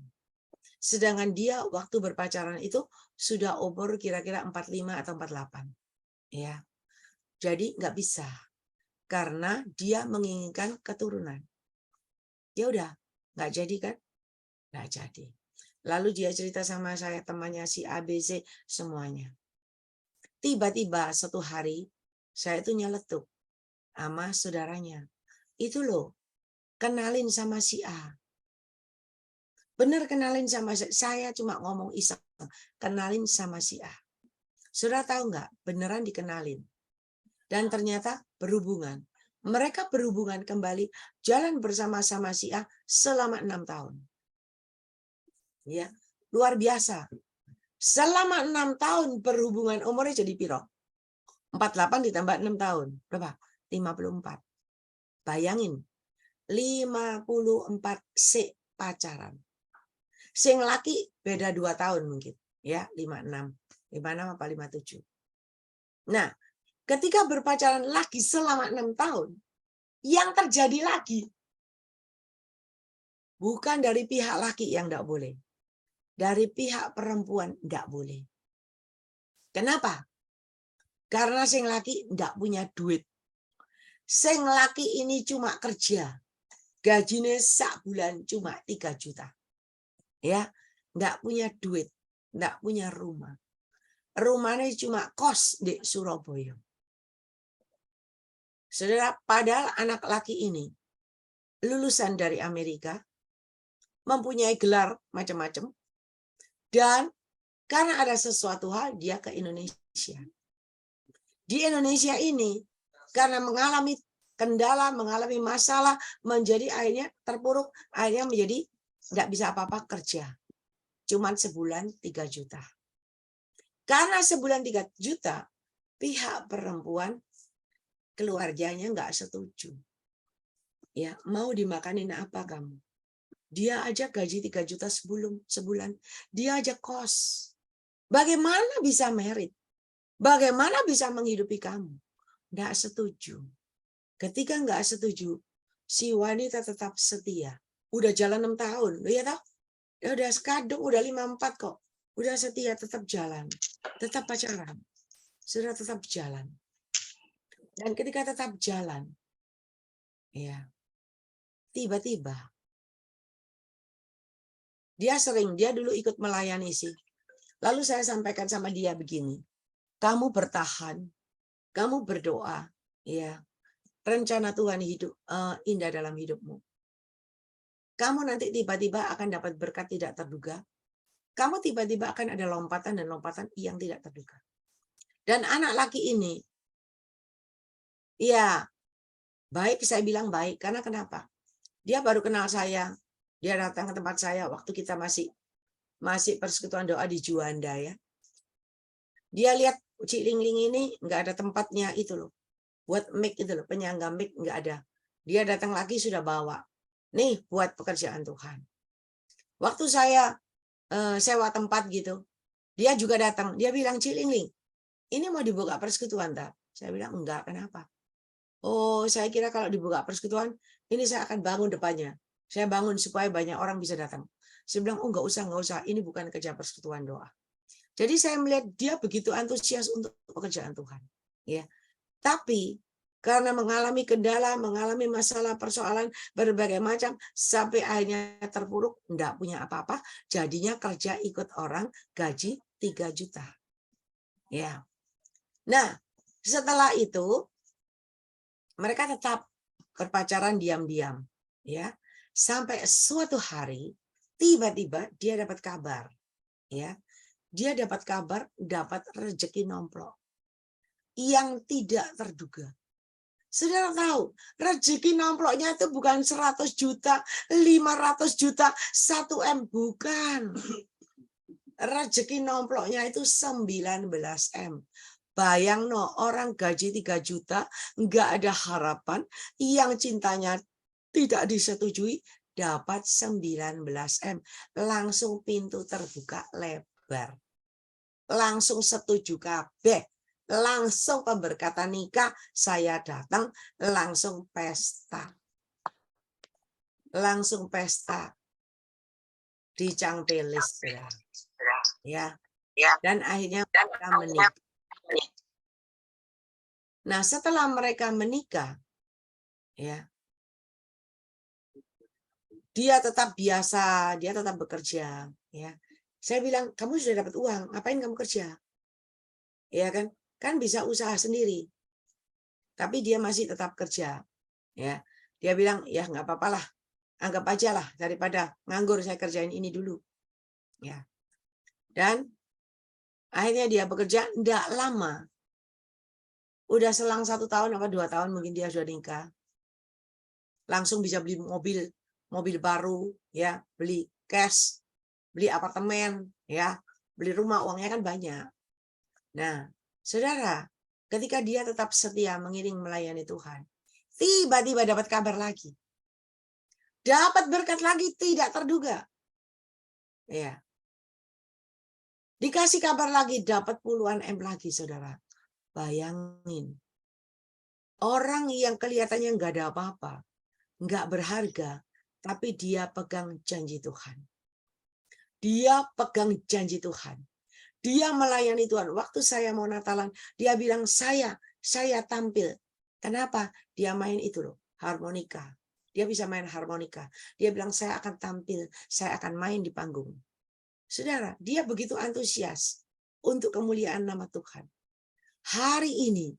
Sedangkan dia waktu berpacaran itu sudah umur kira-kira 45 atau 48. Ya. Jadi nggak bisa. Karena dia menginginkan keturunan. Ya udah, nggak jadi kan? Nggak jadi. Lalu dia cerita sama saya, temannya si ABC, semuanya. Tiba-tiba satu hari, saya itu nyeletuk sama saudaranya. Itu loh, kenalin sama si A. Bener kenalin sama si A. Saya cuma ngomong iseng, kenalin sama si A. Saudara tahu nggak? Beneran dikenalin. Dan ternyata berhubungan. Mereka berhubungan kembali, jalan bersama-sama si A selama 6 tahun. Ya, luar biasa. Selama 6 tahun berhubungan, umurnya jadi piro? 48 ditambah 6 tahun. Berapa? 54. Bayangin. 54 pacaran. Sing laki beda 2 tahun mungkin. Ya, 56. 56 apa 57. Nah, ketika berpacaran lagi selama 6 tahun, yang terjadi lagi bukan dari pihak laki yang tidak boleh. Dari pihak perempuan tidak boleh. Kenapa? Karena sing laki tidak punya duit. Sing laki ini cuma kerja. Gajinya sak bulan cuma 3 juta. Ya, nggak punya duit, nggak punya rumah. Rumahnya cuma kos di Surabaya. Saudara, padahal anak laki ini lulusan dari Amerika, mempunyai gelar macam-macam, dan karena ada sesuatu hal dia ke Indonesia. Di Indonesia ini, karena mengalami kendala, mengalami masalah, menjadi akhirnya terpuruk, akhirnya menjadi nggak bisa apa-apa kerja. Cuman sebulan 3 juta. Karena sebulan 3 juta, pihak perempuan keluarganya nggak setuju. Ya, mau dimakanin apa kamu? Dia aja gaji 3 juta sebulan. Dia aja kos. Bagaimana bisa merit? Bagaimana bisa menghidupi kamu? Nggak setuju. Ketika nggak setuju, si wanita tetap setia. Udah jalan 6 tahun. Lihat tahu? Udah sekadung, udah 54 kok. Udah setia, tetap jalan. Tetap pacaran. Sudah tetap jalan. Dan ketika tetap jalan, ya, tiba-tiba dia dulu ikut melayani sih. Lalu saya sampaikan sama dia begini, kamu bertahan, kamu berdoa, ya, rencana Tuhan indah dalam hidupmu. Kamu nanti tiba-tiba akan dapat berkat tidak terduga. Kamu tiba-tiba akan ada lompatan dan lompatan yang tidak terduga. Dan anak laki ini, ya, baik, saya bilang baik. Karena kenapa? Dia baru kenal saya. Dia datang ke tempat saya waktu kita masih persekutuan doa di Juanda, ya. Dia lihat Cik Lingling ini nggak ada tempatnya itu loh. Buat mic itu loh, penyangga mic nggak ada. Dia datang lagi sudah bawa. Nih buat pekerjaan Tuhan. Waktu saya sewa tempat gitu, dia juga datang. Dia bilang, Cik Lingling, ini mau dibuka persekutuan tak? Saya bilang enggak, kenapa? Oh, saya kira kalau dibuka persekutuan, ini saya akan bangun depannya. Saya bangun supaya banyak orang bisa datang. Saya bilang, oh enggak usah. Ini bukan kerja persekutuan doa. Jadi saya melihat dia begitu antusias untuk pekerjaan Tuhan. Ya, tapi karena mengalami kendala, mengalami masalah, persoalan berbagai macam, sampai akhirnya terpuruk, enggak punya apa-apa, jadinya kerja ikut orang, gaji 3 juta. Ya. Nah, setelah itu mereka tetap berpacaran diam-diam, ya. Sampai suatu hari tiba-tiba dia dapat kabar, ya. Dia dapat kabar dapat rezeki nomplok yang tidak terduga. Saudara tahu, rezeki nomploknya itu bukan 100 juta, 500 juta, 1 M, bukan. Rezeki nomploknya itu 19 M. Bayang no, orang gaji 3 juta, nggak ada harapan, yang cintanya tidak disetujui, dapat 19 M. Langsung pintu terbuka lebar. Langsung setuju kabeh. Langsung pemberkatan nikah, saya datang, langsung pesta. Langsung pesta. Di Cangpelis. Ya. Dan akhirnya mereka menikah. Nah, setelah mereka menikah, ya, dia tetap biasa, dia tetap bekerja, ya. Saya bilang, kamu sudah dapat uang, ngapain kamu kerja? Ya kan? Kan bisa usaha sendiri. Tapi dia masih tetap kerja, ya. Dia bilang, ya nggak apa-apa lah, anggap aja lah daripada nganggur, saya kerjain ini dulu, ya. Dan akhirnya dia bekerja nggak lama. Udah selang 1 tahun apa 2 tahun mungkin dia sudah nikah. Langsung bisa beli mobil baru, ya, beli cash, beli apartemen, ya, beli rumah, uangnya kan banyak. Nah, saudara, ketika dia tetap setia mengiring melayani Tuhan, tiba-tiba dapat kabar lagi. Dapat berkat lagi tidak terduga. Ya. Dikasih kabar lagi, dapat puluhan M lagi, saudara. Bayangin. Orang yang kelihatannya nggak ada apa-apa, nggak berharga, tapi dia pegang janji Tuhan. Dia pegang janji Tuhan. Dia melayani Tuhan. Waktu saya mau Natalan, dia bilang, saya tampil. Kenapa? Dia main itu loh, harmonika. Dia bisa main harmonika. Dia bilang, saya akan tampil, saya akan main di panggung. Saudara, dia begitu antusias untuk kemuliaan nama Tuhan. Hari ini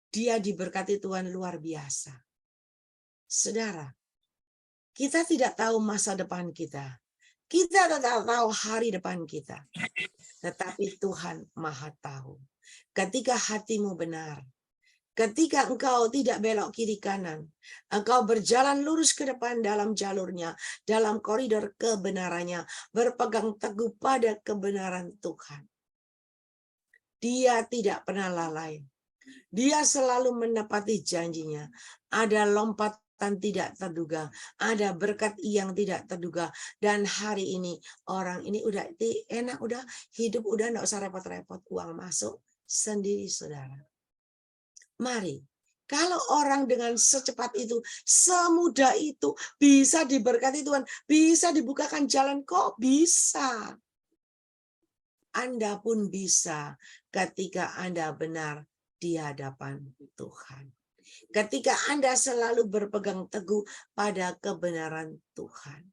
dia diberkati Tuhan luar biasa. Saudara, kita tidak tahu masa depan kita. Kita tidak tahu hari depan kita. Tetapi Tuhan Maha tahu. Ketika hatimu benar, ketika engkau tidak belok kiri kanan, engkau berjalan lurus ke depan dalam jalurnya, dalam koridor kebenarannya, berpegang teguh pada kebenaran Tuhan. Dia tidak pernah lalai. Dia selalu menepati janjinya. Ada lompatan tidak terduga, ada berkat yang tidak terduga. Dan hari ini orang ini udah enak, udah hidup, udah nggak usah repot-repot, uang masuk sendiri, saudara. Mari, kalau orang dengan secepat itu, semudah itu, bisa diberkati Tuhan, bisa dibukakan jalan, kok bisa? Anda pun bisa ketika Anda benar di hadapan Tuhan. Ketika Anda selalu berpegang teguh pada kebenaran Tuhan.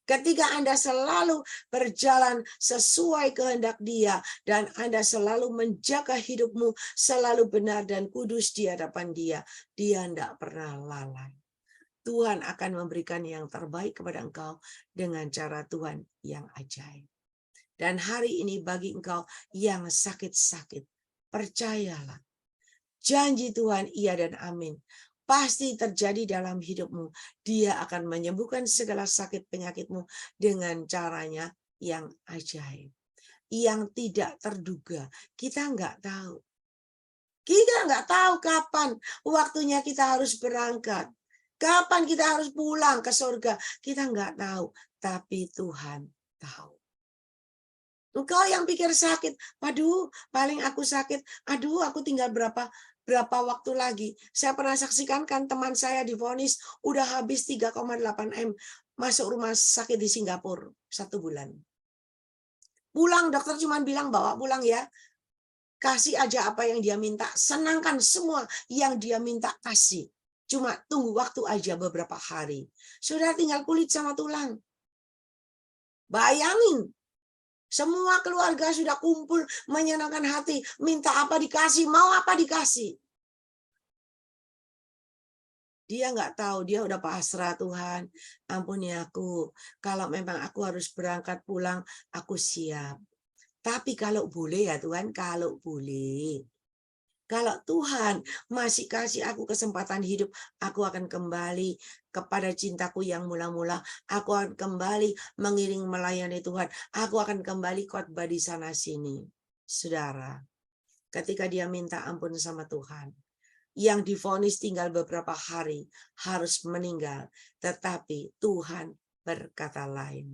Ketika Anda selalu berjalan sesuai kehendak Dia dan Anda selalu menjaga hidupmu selalu benar dan kudus di hadapan Dia, Dia tidak pernah lalai. Tuhan akan memberikan yang terbaik kepada engkau dengan cara Tuhan yang ajaib. Dan hari ini bagi engkau yang sakit-sakit, percayalah. Janji Tuhan iya dan amin. Pasti terjadi dalam hidupmu. Dia akan menyembuhkan segala sakit penyakitmu dengan caranya yang ajaib. Yang tidak terduga. Kita nggak tahu. Kita nggak tahu kapan waktunya kita harus berangkat. Kapan kita harus pulang ke surga. Kita nggak tahu. Tapi Tuhan tahu. Engkau yang pikir sakit, aduh paling aku sakit, aduh aku tinggal berapa waktu lagi. Saya pernah saksikan kan teman saya divonis udah habis 3,8 M masuk rumah sakit di Singapura 1 bulan. Pulang dokter cuma bilang bawa pulang ya. Kasih aja apa yang dia minta, senangkan semua yang dia minta kasih. Cuma tunggu waktu aja beberapa hari. Sudah tinggal kulit sama tulang. Bayangin. Semua keluarga sudah kumpul menyenangkan hati. Minta apa dikasih, mau apa dikasih. Dia nggak tahu, dia udah pasrah, Tuhan. Ampuni aku. Kalau memang aku harus berangkat pulang, aku siap. Tapi kalau boleh ya Tuhan, kalau boleh. Kalau Tuhan masih kasih aku kesempatan hidup, aku akan kembali kepada cintaku yang mula-mula. Aku akan kembali mengiring melayani Tuhan. Aku akan kembali khotbah di sana-sini. Saudara, ketika dia minta ampun sama Tuhan, yang divonis tinggal beberapa hari harus meninggal. Tetapi Tuhan berkata lain.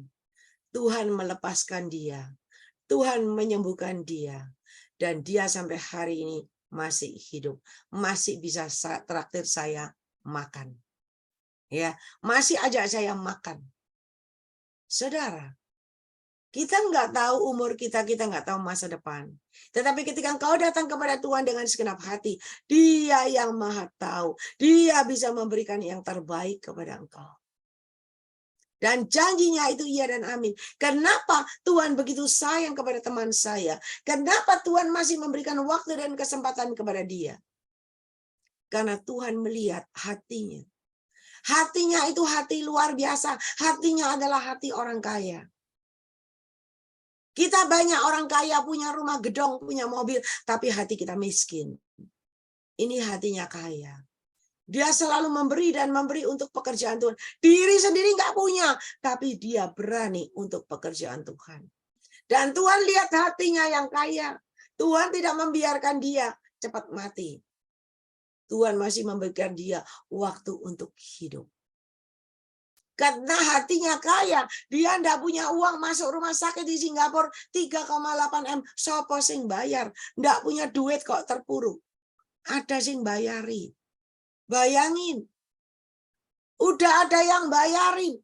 Tuhan melepaskan dia. Tuhan menyembuhkan dia. Dan dia sampai hari ini masih hidup, masih bisa traktir saya makan. Ya, masih ajak saya makan. Saudara, kita nggak tahu umur kita nggak tahu masa depan. Tetapi ketika engkau datang kepada Tuhan dengan segenap hati, Dia yang Maha tahu, Dia bisa memberikan yang terbaik kepada engkau. Dan janjinya itu iya dan amin. Kenapa Tuhan begitu sayang kepada teman saya? Kenapa Tuhan masih memberikan waktu dan kesempatan kepada dia? Karena Tuhan melihat hatinya. Hatinya itu hati luar biasa. Hatinya adalah hati orang kaya. Kita banyak orang kaya, punya rumah gedong, punya mobil, tapi hati kita miskin. Ini hatinya kaya. Dia selalu memberi dan memberi untuk pekerjaan Tuhan. Diri sendiri nggak punya, tapi dia berani untuk pekerjaan Tuhan. Dan Tuhan lihat hatinya yang kaya. Tuhan tidak membiarkan dia cepat mati. Tuhan masih memberikan dia waktu untuk hidup. Karena hatinya kaya, dia ndak punya uang masuk rumah sakit di Singapura 3,8 M. Sopo sing bayar? Ndak punya duit kok terpuruk. Ada sing bayari. Bayangin, udah ada yang bayarin.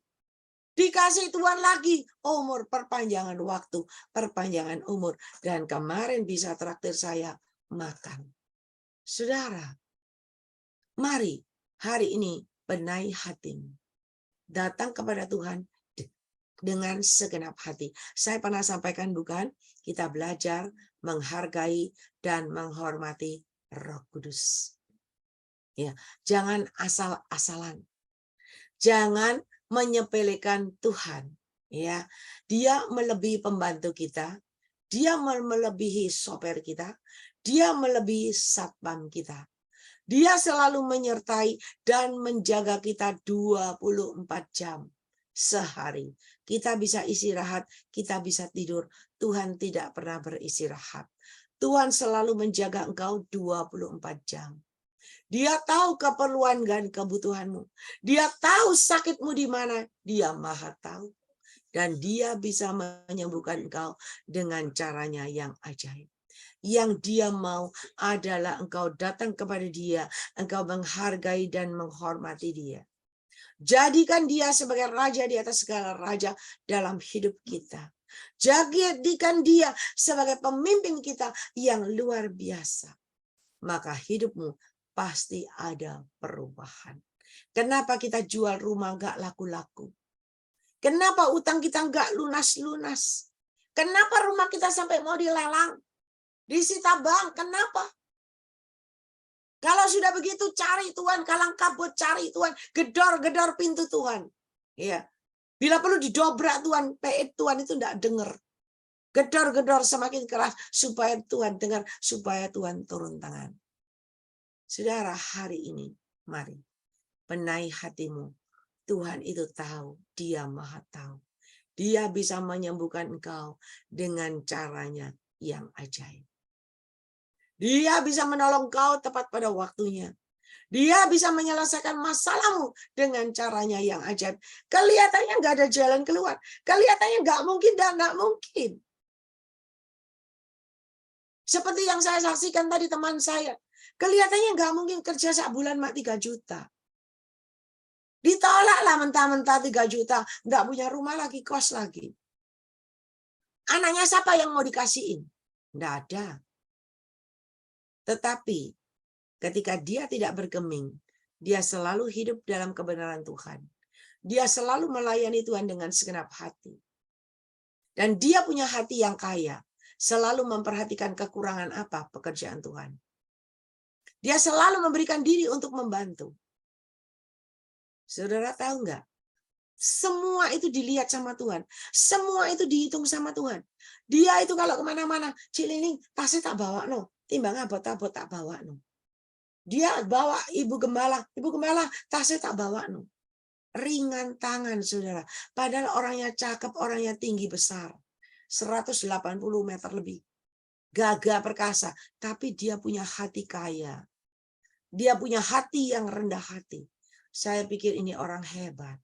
Dikasih Tuhan lagi umur, perpanjangan waktu, perpanjangan umur. Dan kemarin bisa traktir saya makan. Saudara, mari hari ini benahi hatimu. Datang kepada Tuhan dengan segenap hati. Saya pernah sampaikan bukan? Kita belajar menghargai dan menghormati Roh Kudus. Ya, jangan asal-asalan. Jangan menyepelekan Tuhan. Ya, Dia melebihi pembantu kita, Dia melebihi sopir kita, Dia melebihi satpam kita. Dia selalu menyertai dan menjaga kita 24 jam sehari. Kita bisa istirahat, kita bisa tidur. Tuhan tidak pernah beristirahat. Tuhan selalu menjaga engkau 24 jam. Dia tahu keperluan dan kebutuhanmu. Dia tahu sakitmu di mana. Dia maha tahu. Dan dia bisa menyembuhkan engkau dengan caranya yang ajaib. Yang dia mau adalah engkau datang kepada dia, engkau menghargai dan menghormati dia. Jadikan dia sebagai raja di atas segala raja dalam hidup kita. Jadikan dia sebagai pemimpin kita yang luar biasa. Maka hidupmu pasti ada perubahan. Kenapa kita jual rumah gak laku-laku? Kenapa utang kita gak lunas-lunas? Kenapa rumah kita sampai mau dilelang? Disita bank, kenapa? Kalau sudah begitu cari Tuhan, kalang kabut cari Tuhan, gedor-gedor pintu Tuhan. Ya. Bila perlu didobrak Tuhan, peit Tuhan itu enggak dengar. Gedor-gedor semakin keras supaya Tuhan dengar, supaya Tuhan turun tangan. Saudara, hari ini mari benahi hatimu. Tuhan itu tahu, Dia maha tahu. Dia bisa menyembuhkan engkau dengan caranya yang ajaib. Dia bisa menolong kau tepat pada waktunya. Dia bisa menyelesaikan masalahmu dengan caranya yang ajaib. Kelihatannya nggak ada jalan keluar. Kelihatannya nggak mungkin dan nggak mungkin. Seperti yang saya saksikan tadi teman saya. Kelihatannya nggak mungkin kerja sebulan mak 3 juta. Ditolaklah mentah-mentah 3 juta. Nggak punya rumah lagi, kos lagi. Anaknya siapa yang mau dikasihin? Nggak ada. Tetapi ketika dia tidak bergeming, dia selalu hidup dalam kebenaran Tuhan. Dia selalu melayani Tuhan dengan segenap hati. Dan dia punya hati yang kaya, selalu memperhatikan kekurangan apa pekerjaan Tuhan. Dia selalu memberikan diri untuk membantu. Saudara tahu nggak? Semua itu dilihat sama Tuhan. Semua itu dihitung sama Tuhan. Dia itu kalau kemana-mana, Cilining, tasnya tak bawa no. Timbang abot-abot tak bawa no. Dia bawa ibu gembala tasnya tak bawa no. Ringan tangan saudara. Padahal orangnya cakep, orangnya tinggi besar. 180 meter lebih. Gagah perkasa. Tapi dia punya hati kaya. Dia punya hati yang rendah hati. Saya pikir ini orang hebat.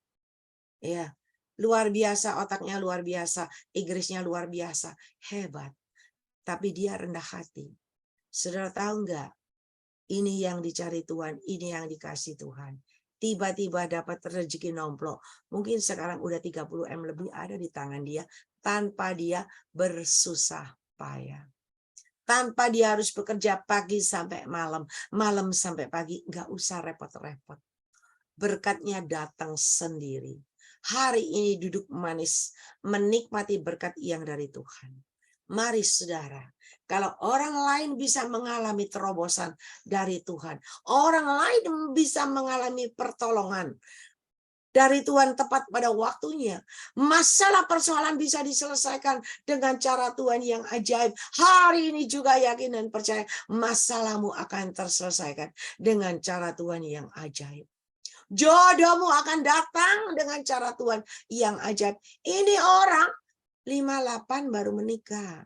Ya, luar biasa, otaknya luar biasa, Inggrisnya luar biasa, hebat. Tapi dia rendah hati. Saudara tahu nggak? Ini yang dicari Tuhan, ini yang dikasih Tuhan. Tiba-tiba dapat rezeki nomplok. Mungkin sekarang udah 30M lebih ada di tangan dia tanpa dia bersusah payah. Tanpa dia harus bekerja pagi sampai malam, malam sampai pagi, nggak usah repot-repot. Berkatnya datang sendiri. Hari ini duduk manis, menikmati berkat yang dari Tuhan. Mari saudara, kalau orang lain bisa mengalami terobosan dari Tuhan, orang lain bisa mengalami pertolongan dari Tuhan tepat pada waktunya, masalah persoalan bisa diselesaikan dengan cara Tuhan yang ajaib. Hari ini juga yakin dan percaya masalahmu akan terselesaikan dengan cara Tuhan yang ajaib. Jodohmu akan datang dengan cara Tuhan yang ajaib. Ini orang 58 baru menikah.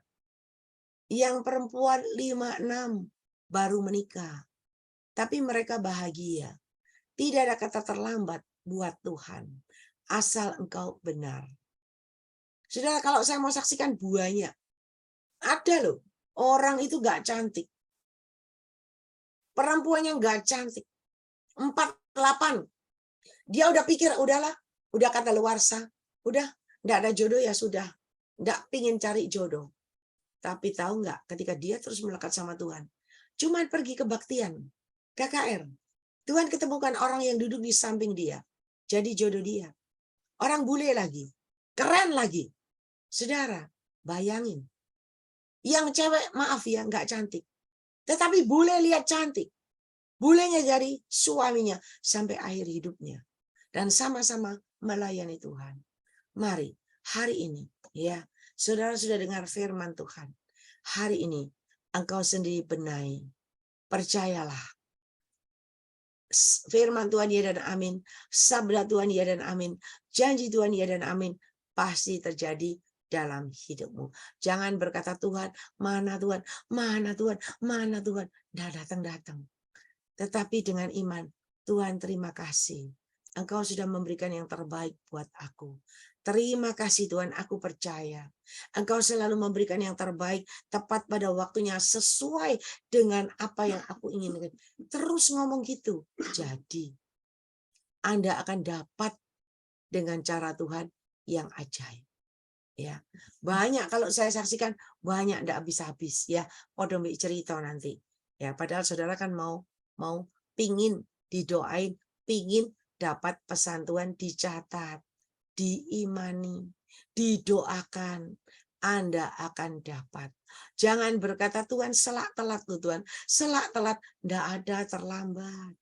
Yang perempuan 56 baru menikah. Tapi mereka bahagia. Tidak ada kata terlambat buat Tuhan. Asal engkau benar. Saudara, kalau saya mau saksikan buahnya. Ada loh. Orang itu gak cantik. Perempuannya gak cantik. 48. Dia udah pikir, udahlah. Udah kata luarsa. Udah, gak ada jodoh ya sudah. Gak pingin cari jodoh. Tapi tahu nggak, ketika dia terus melekat sama Tuhan, cuman pergi ke kebaktian, KKR, Tuhan ketemukan orang yang duduk di samping dia, jadi jodoh dia. Orang bule lagi, Keren lagi. Saudara, bayangin. Yang cewek, maaf ya, nggak cantik. Tetapi bule lihat cantik. Bulenya jadi suaminya sampai akhir hidupnya. Dan sama-sama melayani Tuhan. Mari, hari ini, ya, saudara sudah dengar firman Tuhan. Hari ini, engkau sendiri benahi. Percayalah. Firman Tuhan ya dan amin. Sabda Tuhan ya dan amin. Janji Tuhan ya dan amin. Pasti terjadi dalam hidupmu. Jangan berkata Tuhan, mana Tuhan, mana Tuhan, mana Tuhan. Dah datang-datang. Tetapi dengan iman, Tuhan terima kasih. Engkau sudah memberikan yang terbaik buat aku. Terima kasih Tuhan, aku percaya. Engkau selalu memberikan yang terbaik, tepat pada waktunya, sesuai dengan apa yang aku inginkan. Terus ngomong gitu. Jadi, Anda akan dapat dengan cara Tuhan yang ajaib. Ya, banyak kalau saya saksikan banyak ndak habis-habis ya. Podo mbik cerita nanti. Ya, padahal saudara kan mau pingin didoain, pingin dapat pesan Tuhan dicatat, diimani, didoakan. Anda akan dapat. Jangan berkata Tuhan selak telat tuh Tuhan. Selak telat ndak ada terlambat.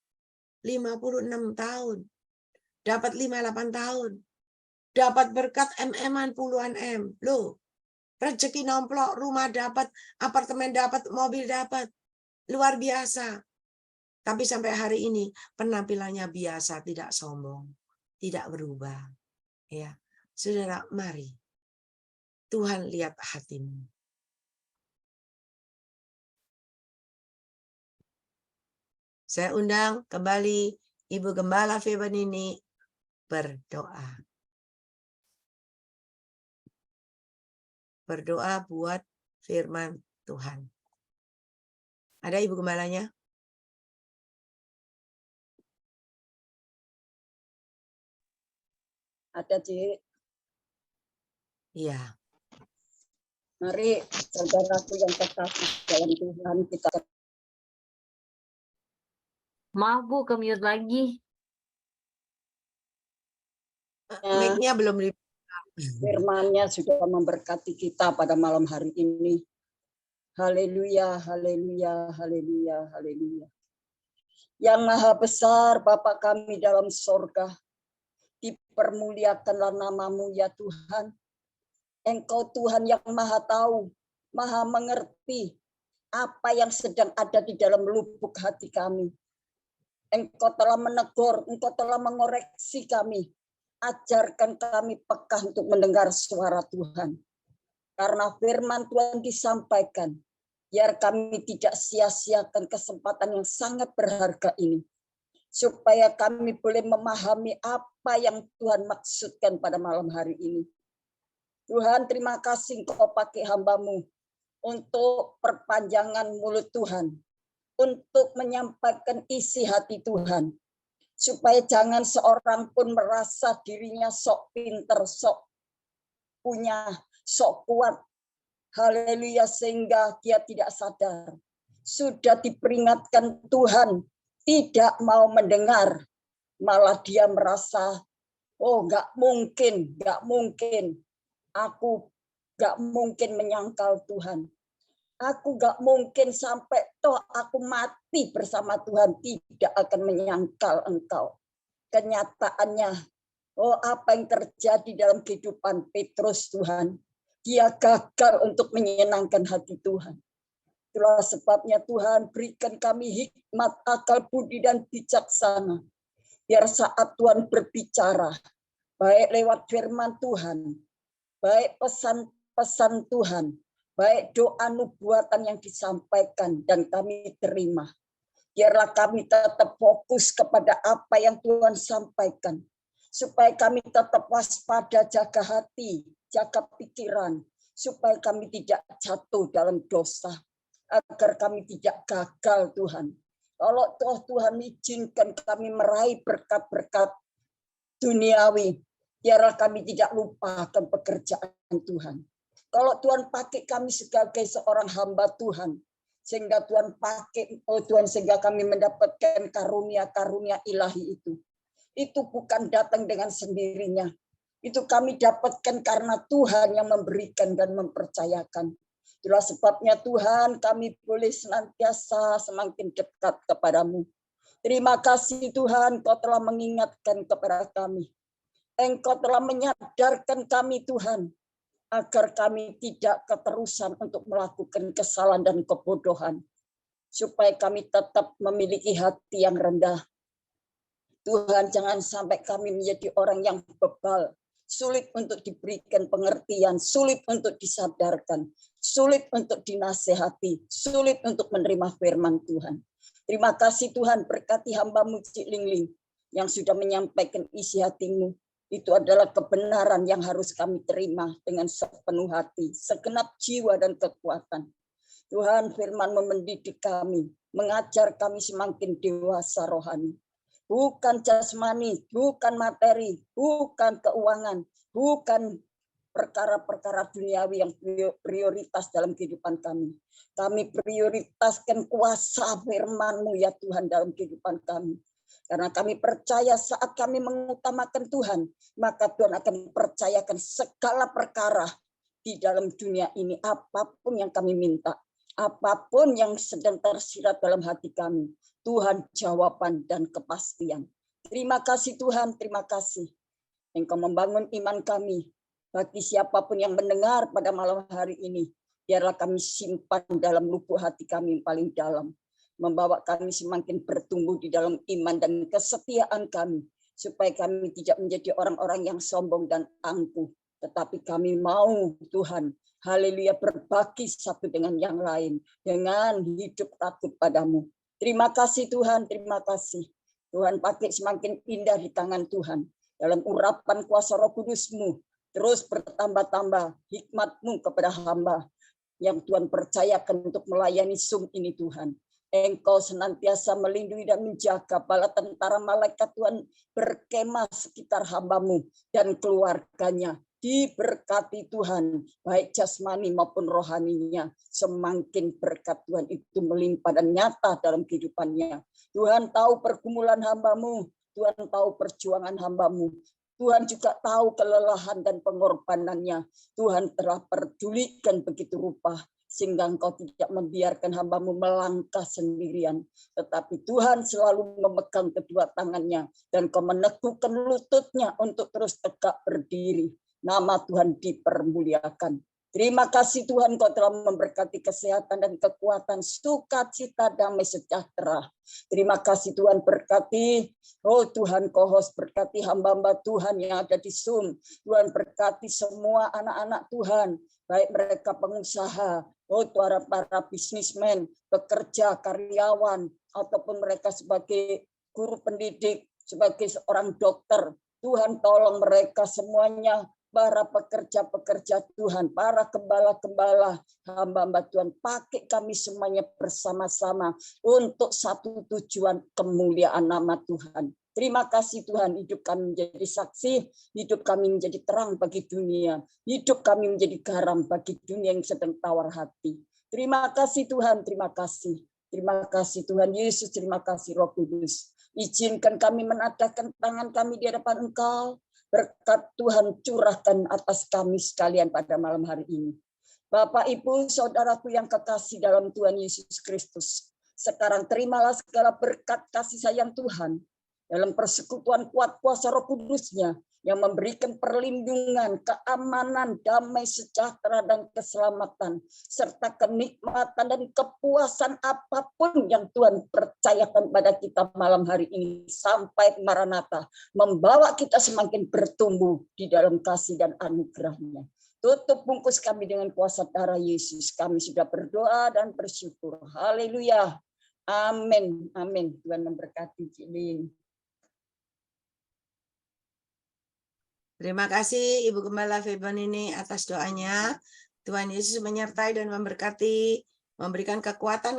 56 tahun. Dapat 58 tahun. Dapat berkat MM-an puluhan M. Loh, rezeki nomplok, rumah dapat, apartemen dapat, mobil dapat. Luar biasa. Tapi sampai hari ini penampilannya biasa, tidak sombong, tidak berubah. Ya, saudara, mari. Tuhan lihat hatimu. Saya undang kembali Ibu Gembala Feba Nini berdoa. Berdoa buat firman Tuhan. Ada Ibu Gembalanya? Ada, Cik. Iya. Mari saudaraku yang terkasih dalam Tuhan, kita Maaf Bu, ke-mute lagi. Mic-nya belum di firman-Nya sudah memberkati kita pada malam hari ini. Haleluya, haleluya, haleluya, haleluya. Yang Maha Besar Bapa kami dalam sorga, dipermuliakanlah nama-Mu ya Tuhan. Engkau Tuhan yang Maha tahu, Maha mengerti apa yang sedang ada di dalam lubuk hati kami. Engkau telah menegur, Engkau telah mengoreksi kami. Ajarkan kami peka untuk mendengar suara Tuhan. Karena firman Tuhan disampaikan, biar kami tidak sia-siakan kesempatan yang sangat berharga ini. Supaya kami boleh memahami apa yang Tuhan maksudkan pada malam hari ini. Tuhan, terima kasih Engkau pakai hamba-Mu untuk perpanjangan mulut Tuhan. Untuk menyampaikan isi hati Tuhan. Supaya jangan seorang pun merasa dirinya sok pinter, sok punya, sok kuat. Haleluya, sehingga dia tidak sadar. Sudah diperingatkan Tuhan, tidak mau mendengar. Malah dia merasa, oh nggak mungkin. Aku nggak mungkin menyangkal Tuhan. Aku gak mungkin sampai toh aku mati bersama Tuhan, tidak akan menyangkal Engkau. Kenyataannya, oh apa yang terjadi dalam kehidupan Petrus Tuhan, dia gagal untuk menyenangkan hati Tuhan. Itulah sebabnya Tuhan berikan kami hikmat, akal budi dan bijaksana. Biar saat Tuhan berbicara, baik lewat firman Tuhan, baik pesan-pesan Tuhan, baik doa nubuatan yang disampaikan dan kami terima. Biarlah kami tetap fokus kepada apa yang Tuhan sampaikan. Supaya kami tetap waspada, jaga hati, jaga pikiran. Supaya kami tidak jatuh dalam dosa. Agar kami tidak gagal Tuhan. Kalau Tuhan izinkan kami meraih berkat-berkat duniawi. Biarlah kami tidak lupakan pekerjaan Tuhan. Kalau Tuhan pakai kami sebagai seorang hamba Tuhan, sehingga Tuhan pakai, oh Tuhan, sehingga kami mendapatkan karunia-karunia ilahi itu bukan datang dengan sendirinya, Itu kami dapatkan karena Tuhan yang memberikan dan mempercayakan. Itulah sebabnya Tuhan, kami boleh senantiasa semakin dekat kepadamu. Terima kasih Tuhan, Kau telah mengingatkan kepada kami. Engkau telah menyadarkan kami Tuhan, agar kami tidak keterusan untuk melakukan kesalahan dan kebodohan. Supaya kami tetap memiliki hati yang rendah. Tuhan, jangan sampai kami menjadi orang yang bebal, sulit untuk diberikan pengertian, sulit untuk disadarkan, sulit untuk dinasehati, sulit untuk menerima firman Tuhan. Terima kasih Tuhan, berkati hamba-Mu Cik Lingling yang sudah menyampaikan isi hatimu. Itu adalah kebenaran yang harus kami terima dengan sepenuh hati, segenap jiwa dan kekuatan. Tuhan, firman-Mu mendidik kami, mengajar kami semakin dewasa rohani. Bukan jasmani, bukan materi, bukan keuangan, bukan perkara-perkara duniawi yang prioritas dalam kehidupan kami. Kami prioritaskan kuasa firman-Mu ya Tuhan dalam kehidupan kami. Karena kami percaya saat kami mengutamakan Tuhan, maka Tuhan akan percayakan segala perkara di dalam dunia ini, apapun yang kami minta, apapun yang sedang tersirat dalam hati kami. Tuhan jawaban dan kepastian. Terima kasih Tuhan, terima kasih. Engkau membangun iman kami. Bagi siapapun yang mendengar pada malam hari ini, biarlah kami simpan dalam lubuk hati kami yang paling dalam. Membawa kami semakin bertumbuh di dalam iman dan kesetiaan kami. Supaya kami tidak menjadi orang-orang yang sombong dan angkuh. Tetapi kami mau Tuhan, haleluya, berbagi satu dengan yang lain. Dengan hidup takut padamu. Terima kasih Tuhan, terima kasih. Tuhan pakai semakin indah di tangan Tuhan. Dalam urapan kuasa Roh Kudus-Mu, terus bertambah-tambah hikmat-Mu kepada hamba. Yang Tuhan percayakan untuk melayani Zoom ini Tuhan. Engkau senantiasa melindungi dan menjaga bala tentara malaikat Tuhan berkemah sekitar hamba-Mu dan keluarganya. Diberkati Tuhan, baik jasmani maupun rohaninya. Semakin berkat Tuhan itu melimpah dan nyata dalam kehidupannya. Tuhan tahu pergumulan hamba-Mu, Tuhan tahu perjuangan hamba-Mu. Tuhan juga tahu kelelahan dan pengorbanannya. Tuhan telah pedulikan begitu rupa, sehingga Engkau tidak membiarkan hamba-Mu melangkah sendirian. Tetapi Tuhan selalu memegang kedua tangannya, dan Kau meneguhkan lututnya untuk terus tegak berdiri. Nama Tuhan dipermuliakan. Terima kasih Tuhan, Kau telah memberkati kesehatan dan kekuatan, sukacita, damai sejahtera. Terima kasih Tuhan, berkati, oh Tuhan co-host, berkati hamba-hamba Tuhan yang ada di Zoom. Tuhan berkati semua anak-anak Tuhan, baik mereka pengusaha, oh para bisnismen, pekerja, karyawan, ataupun mereka sebagai guru pendidik, sebagai seorang dokter. Tuhan tolong mereka semuanya, para pekerja-pekerja Tuhan, para gembala-gembala, hamba-hamba Tuhan, pakai kami semuanya bersama-sama untuk satu tujuan, kemuliaan nama Tuhan. Terima kasih Tuhan, hidup kami menjadi saksi, hidup kami menjadi terang bagi dunia, hidup kami menjadi garam bagi dunia yang sedang tawar hati. Terima kasih Tuhan, terima kasih. Terima kasih Tuhan Yesus, terima kasih Roh Kudus. Izinkan kami menadahkan tangan kami di hadapan Engkau. Berkat Tuhan curahkan atas kami sekalian pada malam hari ini. Bapak, Ibu, saudaraku yang kekasih dalam Tuhan Yesus Kristus. Sekarang terimalah segala berkat kasih sayang Tuhan dalam persekutuan kuat kuasa Roh Kudus-Nya yang memberikan perlindungan, keamanan, damai sejahtera dan keselamatan, serta kenikmatan dan kepuasan apapun yang Tuhan percayakan pada kita malam hari ini sampai Maranatha, membawa kita semakin bertumbuh di dalam kasih dan anugerah-Nya. Tutup bungkus kami dengan kuasa darah Yesus. Kami sudah berdoa dan bersyukur. Haleluya. Amin. Amin. Tuhan memberkati. Terima kasih Ibu Gembala Febon ini atas doanya. Tuhan Yesus menyertai dan memberkati, memberikan kekuatan